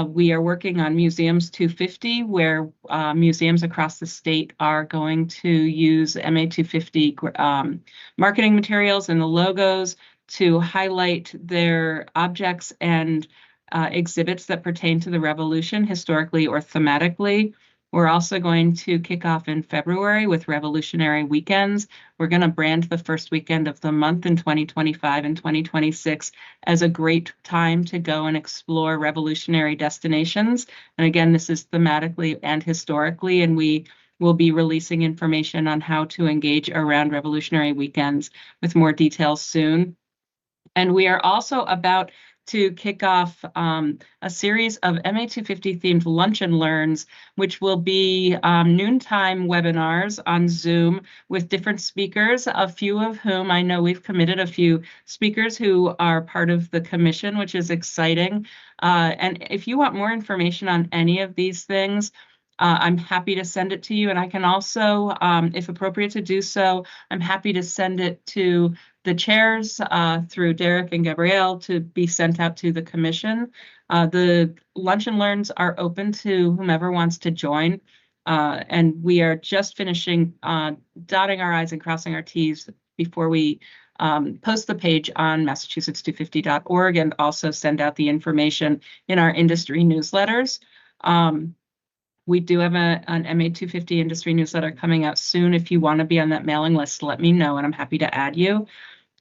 we are working on Museums 250, where museums across the state are going to use MA250 marketing materials and the logos to highlight their objects and exhibits that pertain to the Revolution historically or thematically. We're also going to kick off in February with Revolutionary Weekends. We're going to brand the first weekend of the month in 2025 and 2026 as a great time to go and explore revolutionary destinations. And again, this is thematically and historically, and we will be releasing information on how to engage around Revolutionary Weekends with more details soon. And we are also about to kick off a series of MA250 themed lunch and learns, which will be noontime webinars on Zoom with different speakers, a few of whom I know we've committed a few speakers who are part of the commission, which is exciting. And if you want more information on any of these things, I'm happy to send it to you. And I can also, if appropriate to do so, I'm happy to send it to the chairs through Derek and Gabrielle to be sent out to the commission. The lunch and learns are open to whomever wants to join. And we are just finishing dotting our I's and crossing our T's before we post the page on Massachusetts250.org and also send out the information in our industry newsletters. We do have an MA250 industry newsletter coming out soon. If you want to be on that mailing list, let me know, and I'm happy to add you.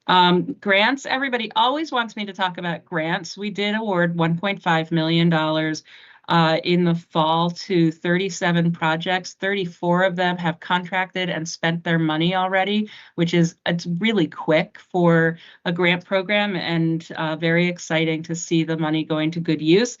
Grants, everybody always wants me to talk about grants. We did award $1.5 million in the fall to 37 projects. 34 of them have contracted and spent their money already, it's really quick for a grant program and very exciting to see the money going to good use.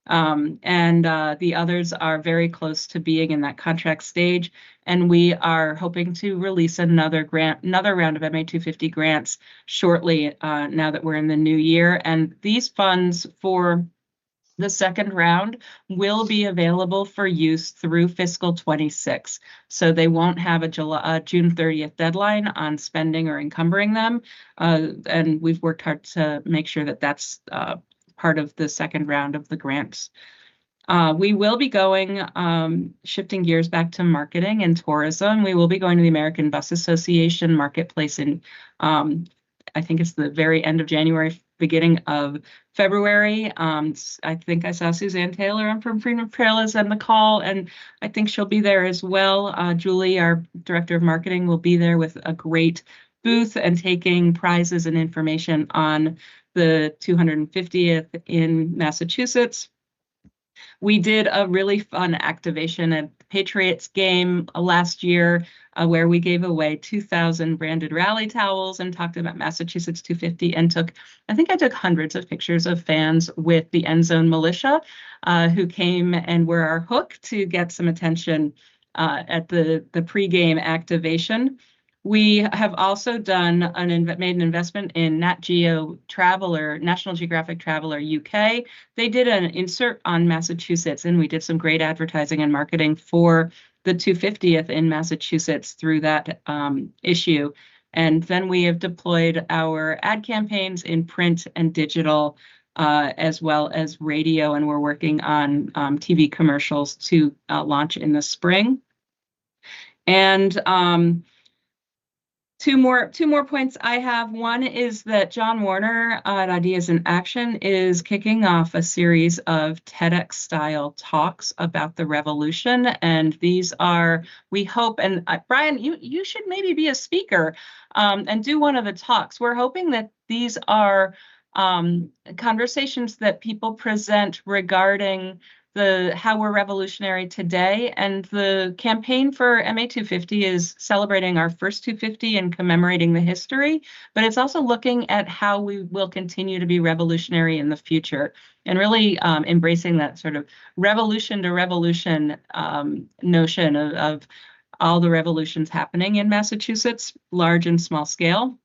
The others are very close to being in that contract stage, and we are hoping to release another round of MA250 grants shortly now that we're in the new year. And these funds for the second round will be available for use through fiscal 26. So they won't have a June 30th deadline on spending or encumbering them. And we've worked hard to make sure that that's part of the second round of the grants. We will be going, shifting gears back to marketing and tourism. We will be going to the American Bus Association Marketplace in, I think it's the very end of January, beginning of February. I think I saw Suzanne Taylor from Freedom Trail is on the call, and I think she'll be there as well. Julie, our director of marketing, will be there with a great booth and taking prizes and information on the 250th in Massachusetts. We did a really fun activation at the Patriots game last year where we gave away 2,000 branded rally towels and talked about Massachusetts 250 and I think I took hundreds of pictures of fans with the End Zone Militia who came and were our hook to get some attention at the pregame activation. We have also made an investment in Nat Geo Traveler, National Geographic Traveler UK. They did an insert on Massachusetts, and we did some great advertising and marketing for the 250th in Massachusetts through that issue. And then we have deployed our ad campaigns in print and digital, as well as radio, and we're working on TV commercials to launch in the spring. And Two more points I have. One is that John Warner at Ideas in Action is kicking off a series of TEDx-style talks about the revolution. And these are, we hope, and Brian, you should maybe be a speaker and do one of the talks. We're hoping that these are conversations that people present regarding how we're revolutionary today. And the campaign for MA 250 is celebrating our first 250 and commemorating the history, but it's also looking at how we will continue to be revolutionary in the future, and really embracing that sort of revolution to revolution notion of all the revolutions happening in Massachusetts, large and small scale.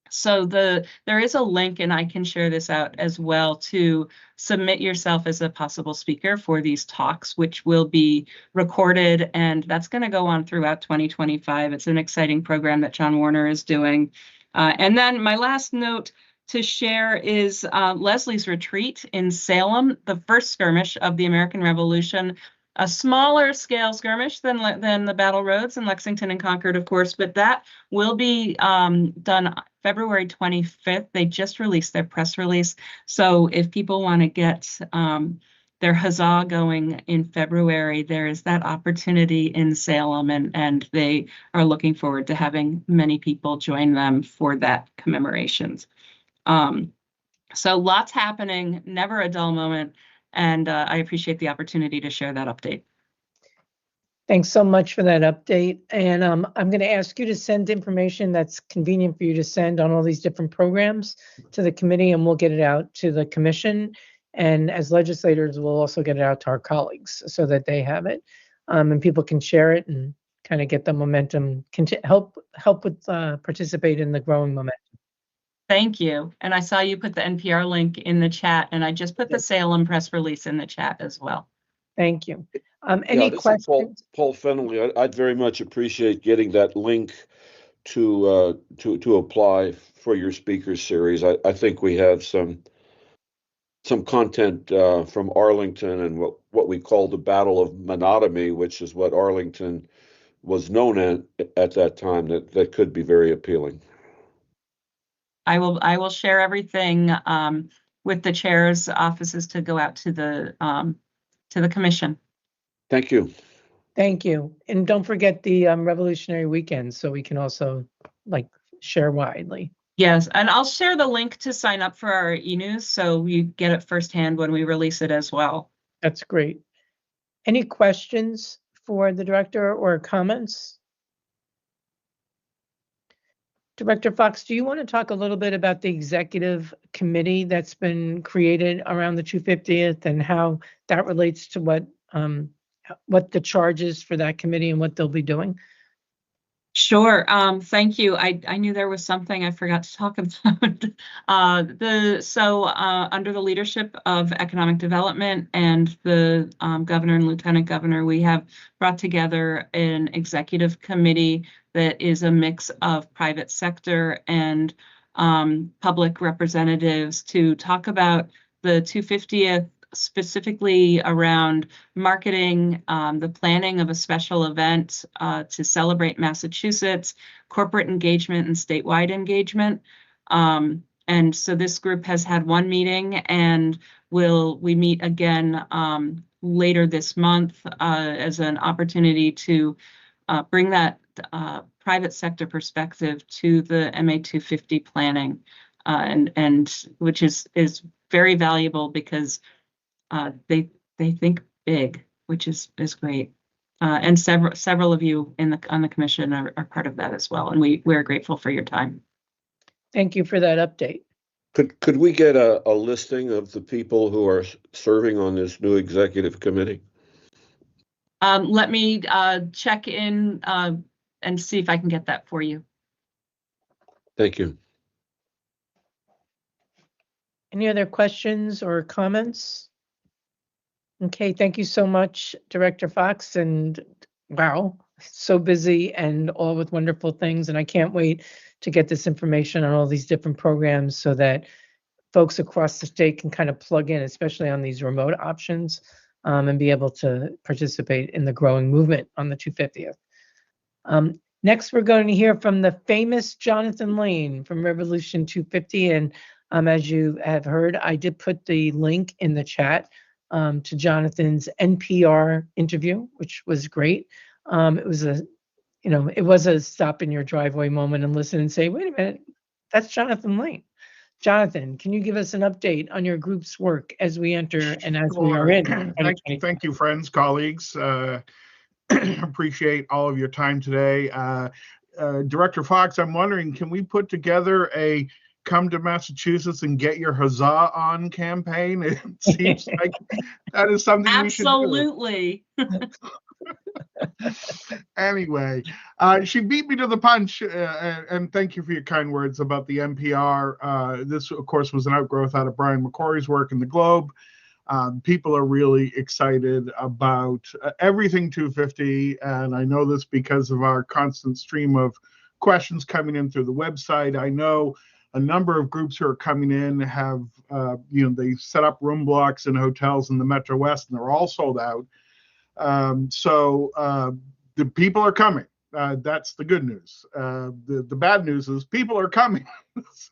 So there is a link, and I can share this out as well, to submit yourself as a possible speaker for these talks, which will be recorded, and that's going to go on throughout 2025. It's an exciting program that John Warner is doing. And then my last note to share is Leslie's retreat in Salem, the first skirmish of the American Revolution. A smaller scale skirmish than the Battle Roads in Lexington and Concord, of course, but that will be done February 25th. They just released their press release. So if people want to get their huzzah going in February, there is that opportunity in Salem, and they are looking forward to having many people join them for that commemorations. So lots happening, never a dull moment. And I appreciate the opportunity to share that update. Thanks so much for that update. And I'm going to ask you to send information that's convenient for you to send on all these different programs to the committee, and we'll get it out to the commission. And as legislators, we'll also get it out to our colleagues so that they have it, and people can share it and kind of get the momentum, help with participate in the growing momentum. Thank you. And I saw you put the NPR link in the chat, and I just put the Salem press release in the chat as well. Thank you. Any questions? Paul Fennelly, I'd very much appreciate getting that link to apply for your speaker series. I think we have some content from Arlington and what we call the Battle of Monotony, which is what Arlington was known at that time, that could be very appealing. I will share everything with the chair's offices to go out to the commission. Thank you. Thank you. And don't forget the Revolutionary Weekend, so we can also share widely. Yes, and I'll share the link to sign up for our e-news so you get it firsthand when we release it as well. That's great. Any questions for the director or comments? Director Fox, do you want to talk a little bit about the executive committee that's been created around the 250th and how that relates to what the charge is for that committee and what they'll be doing? Sure. Thank you. I knew there was something I forgot to talk about. Under the leadership of economic development and the governor and lieutenant governor, we have brought together an executive committee that is a mix of private sector and public representatives to talk about the 250th, specifically around marketing, the planning of a special event to celebrate Massachusetts, corporate engagement, and statewide engagement. And so this group has had one meeting, and we meet again later this month as an opportunity to bring that private sector perspective to the MA 250 planning, and which is very valuable because they think big, which is great. And several of you on the commission are part of that as well, and we're grateful for your time. Thank you for that update. Could we get a listing of the people who are serving on this new executive committee? Let me check in and see if I can get that for you. Thank you. Any other questions or comments? Okay, thank you so much, Director Fox. And wow, so busy and all with wonderful things. And I can't wait to get this information on all these different programs so that folks across the state can kind of plug in, especially on these remote options, and be able to participate in the growing movement on the 250th. Next, we're going to hear from the famous Jonathan Lane from Revolution 250. And as you have heard, I did put the link in the chat to Jonathan's NPR interview, which was great. It was a stop in your driveway moment and listen and say, wait a minute, that's Jonathan Lane. Jonathan, can you give us an update on your group's work as we enter and as we are in? Thank you, friends, colleagues. Appreciate all of your time today. Director Fox, I'm wondering, can we put together a come to Massachusetts and get your huzzah on campaign? It seems like that is something we should do. Absolutely. Anyway, she beat me to the punch, and thank you for your kind words about the NPR. This, of course, was an outgrowth out of Brian McCrory's work in the Globe. People are really excited about everything 250, and I know this because of our constant stream of questions coming in through the website. I know a number of groups who are coming in have, they set up room blocks in hotels in the Metro West, and they're all sold out. So the people are coming. That's the good news. The bad news is people are coming.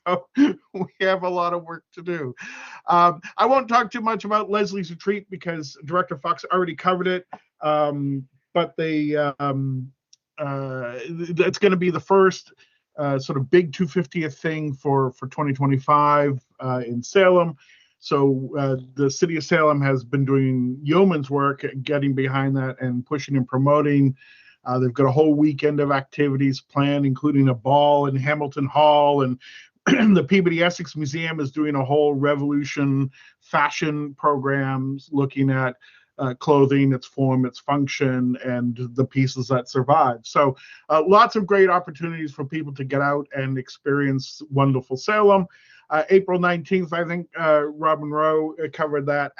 So we have a lot of work to do. I won't talk too much about Leslie's retreat because Director Fox already covered it. But it's going to be the first sort of big 250th thing for 2025 in Salem. So the city of Salem has been doing yeoman's work at getting behind that and pushing and promoting. They've got a whole weekend of activities planned, including a ball in Hamilton Hall, and the Peabody Essex Museum is doing a whole Revolution fashion programs looking at clothing, its form, its function, and the pieces that survive. So lots of great opportunities for people to get out and experience wonderful Salem. April 19th, I think Robin Rowe covered that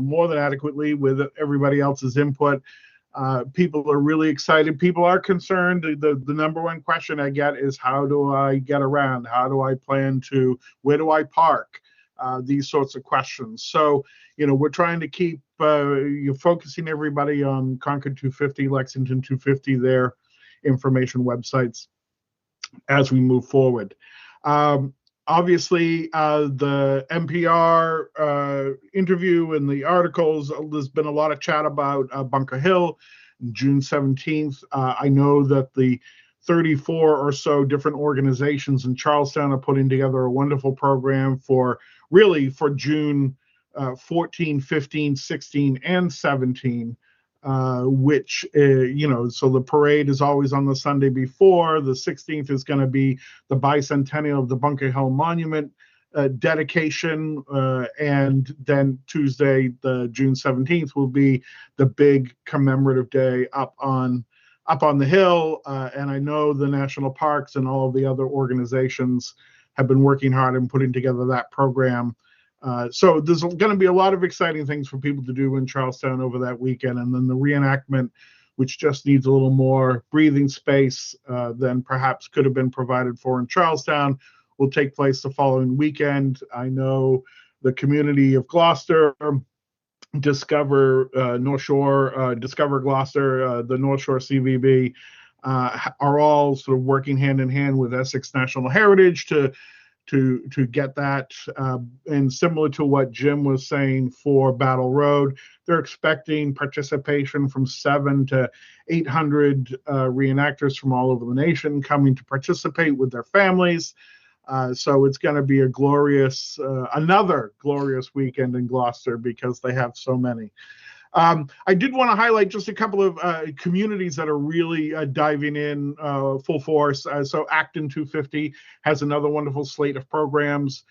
more than adequately with everybody else's input. People are really excited. People are concerned. The number one question I get is, how do I get around? How do I plan to, where do I park? These sorts of questions. So, we're trying to keep focusing everybody on Concord 250, Lexington 250, their information websites as we move forward. Obviously, the NPR interview and the articles, there's been a lot of chat about Bunker Hill, June 17th. I know that the 34 or so different organizations in Charlestown are putting together a wonderful program for June 14, 15, 16, and 17. Which, so the parade is always on the Sunday before. The 16th is going to be the bicentennial of the Bunker Hill Monument dedication. And then Tuesday, the June 17th, will be the big commemorative day up on the hill. And I know the national parks and all of the other organizations have been working hard in putting together that program. So there's going to be a lot of exciting things for people to do in Charlestown over that weekend. And then the reenactment, which just needs a little more breathing space than perhaps could have been provided for in Charlestown, will take place the following weekend. I know the community of Gloucester, Discover North Shore, Discover Gloucester, the North Shore CVB are all sort of working hand in hand with Essex National Heritage to get that. And similar to what Jim was saying for Battle Road, they're expecting participation from 700 to 800 reenactors from all over the nation coming to participate with their families. So it's going to be another glorious weekend in Gloucester because they have so many. I did want to highlight just a couple of communities that are really diving in full force. So Acton 250 has another wonderful slate of programs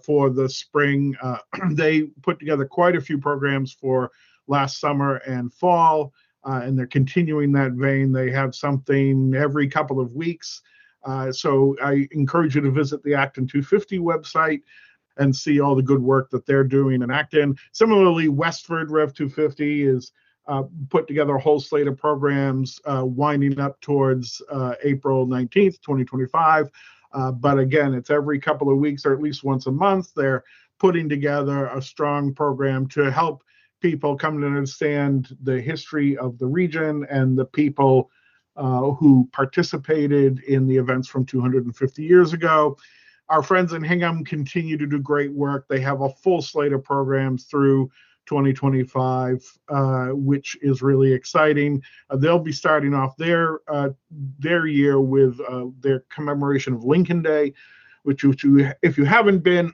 for the spring. They put together quite a few programs for last summer and fall, and they're continuing that vein. They have something every couple of weeks. So I encourage you to visit the Acton 250 website and see all the good work that they're doing in Acton. Similarly, Westford Rev 250 is put together a whole slate of programs winding up towards April 19th, 2025. But again, it's every couple of weeks or at least once a month. They're putting together a strong program to help people come to understand the history of the region and the people who participated in the events from 250 years ago. Our friends in Hingham continue to do great work. They have a full slate of programs through 2025, which is really exciting. They'll be starting off their year with their commemoration of Lincoln Day which if you haven't been,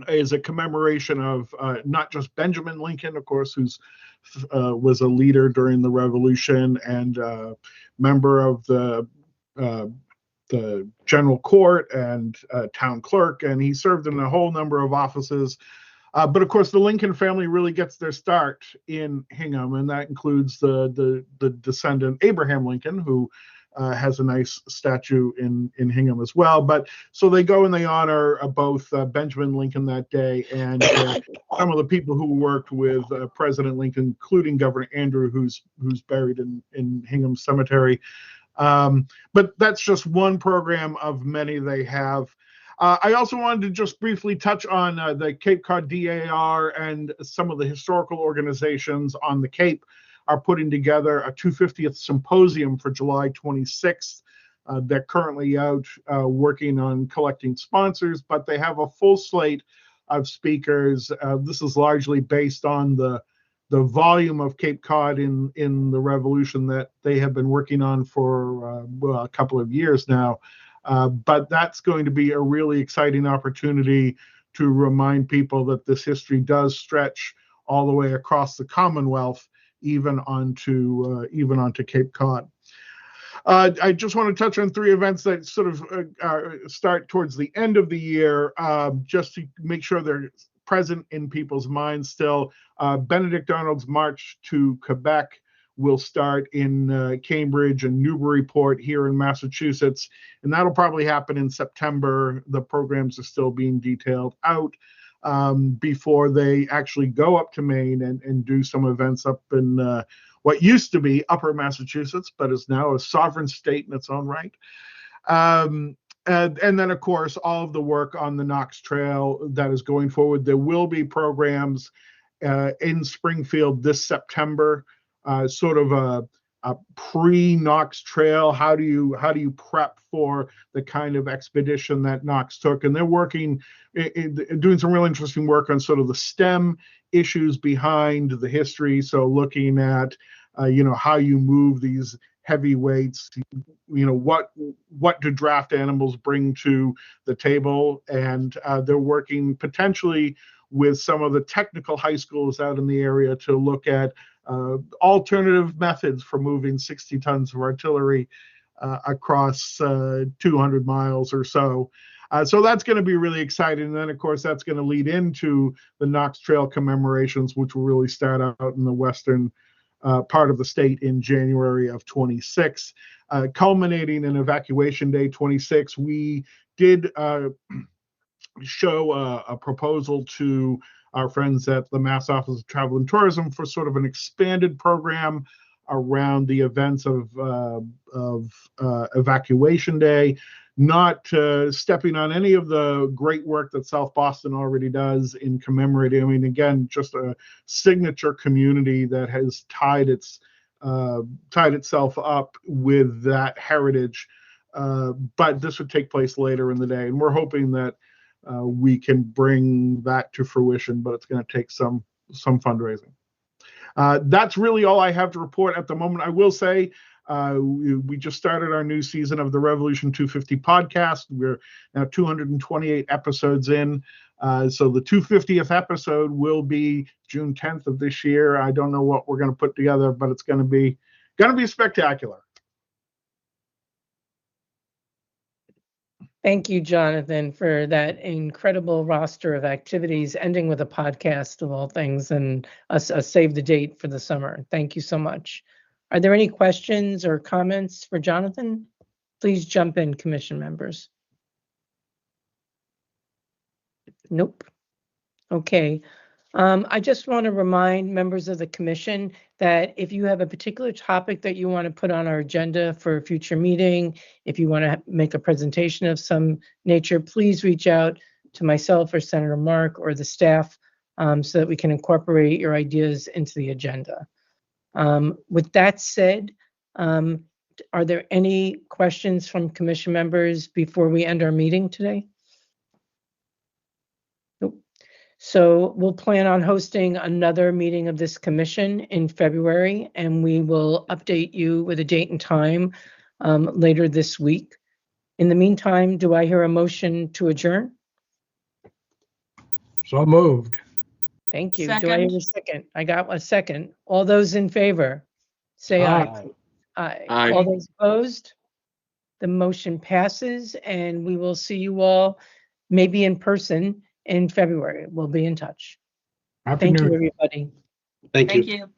is a commemoration of not just Benjamin Lincoln, of course, who's was a leader during the Revolution and member of the General Court and town clerk, and he served in a whole number of offices. But of course, the Lincoln family really gets their start in Hingham, and that includes the descendant Abraham Lincoln, who has a nice statue in Hingham as well. But so they go and they honor both Benjamin Lincoln that day and some of the people who worked with President Lincoln, including Governor Andrew, who's buried in Hingham Cemetery. But that's just one program of many they have. I also wanted to just briefly touch on the Cape Cod DAR and some of the historical organizations on the Cape are putting together a 250th symposium for July 26th. They're currently out working on collecting sponsors, but they have a full slate of speakers. This is largely based on the volume of Cape Cod in the Revolution that they have been working on for a couple of years now. But that's going to be a really exciting opportunity to remind people that this history does stretch all the way across the Commonwealth, even onto Cape Cod. I just want to touch on three events that sort of start towards the end of the year, just to make sure they're present in people's minds still. Benedict Arnold's March to Quebec will start in Cambridge and Newburyport here in Massachusetts, and that'll probably happen in September. The programs are still being detailed out before they actually go up to Maine and do some events up in what used to be Upper Massachusetts, but is now a sovereign state in its own right. And then, of course, all of the work on the Knox Trail that is going forward. There will be programs in Springfield this September, sort of a pre-Knox Trail. How do you prep for the kind of expedition that Knox took? And they're working, doing some real interesting work on sort of the STEM issues behind the history. So looking at, how you move these heavy weights, what do draft animals bring to the table? And they're working potentially with some of the technical high schools out in the area to look at alternative methods for moving 60 tons of artillery across 200 miles or so. So that's going to be really exciting. And then, of course, that's going to lead into the Knox Trail commemorations, which will really start out in the western part of the state in January of 26, culminating in Evacuation Day 26. We did show a proposal to our friends at the Mass Office of Travel and Tourism for sort of an expanded program around the events of Evacuation Day, not stepping on any of the great work that South Boston already does in commemorating. I mean, again, just a signature community that has tied itself up with that heritage. But this would take place later in the day, and we're hoping that we can bring that to fruition, but it's going to take some fundraising. That's really all I have to report at the moment. I will say we just started our new season of the Revolution 250 podcast. We're now 228 episodes in. So the 250th episode will be June 10th of this year. I don't know what we're going to put together, but it's going to be spectacular. Thank you, Jonathan, for that incredible roster of activities, ending with a podcast of all things and a save the date for the summer. Thank you so much. Are there any questions or comments for Jonathan? Please jump in, commission members. Nope. Okay. I just want to remind members of the commission that if you have a particular topic that you want to put on our agenda for a future meeting, if you want to make a presentation of some nature, please reach out to myself or Senator Mark or the staff so that we can incorporate your ideas into the agenda. With that said, are there any questions from commission members before we end our meeting today? Nope. So we'll plan on hosting another meeting of this commission in February, and we will update you with a date and time later this week. In the meantime, do I hear a motion to adjourn? So moved. Thank you. Do I hear Second. a second? I got a second. All those in favor, say aye. Aye. Aye. Aye. All those opposed? The motion passes, and we will see you all maybe in person in February. We'll be in touch. Happy Thank New you, Year. everybody. Thank you.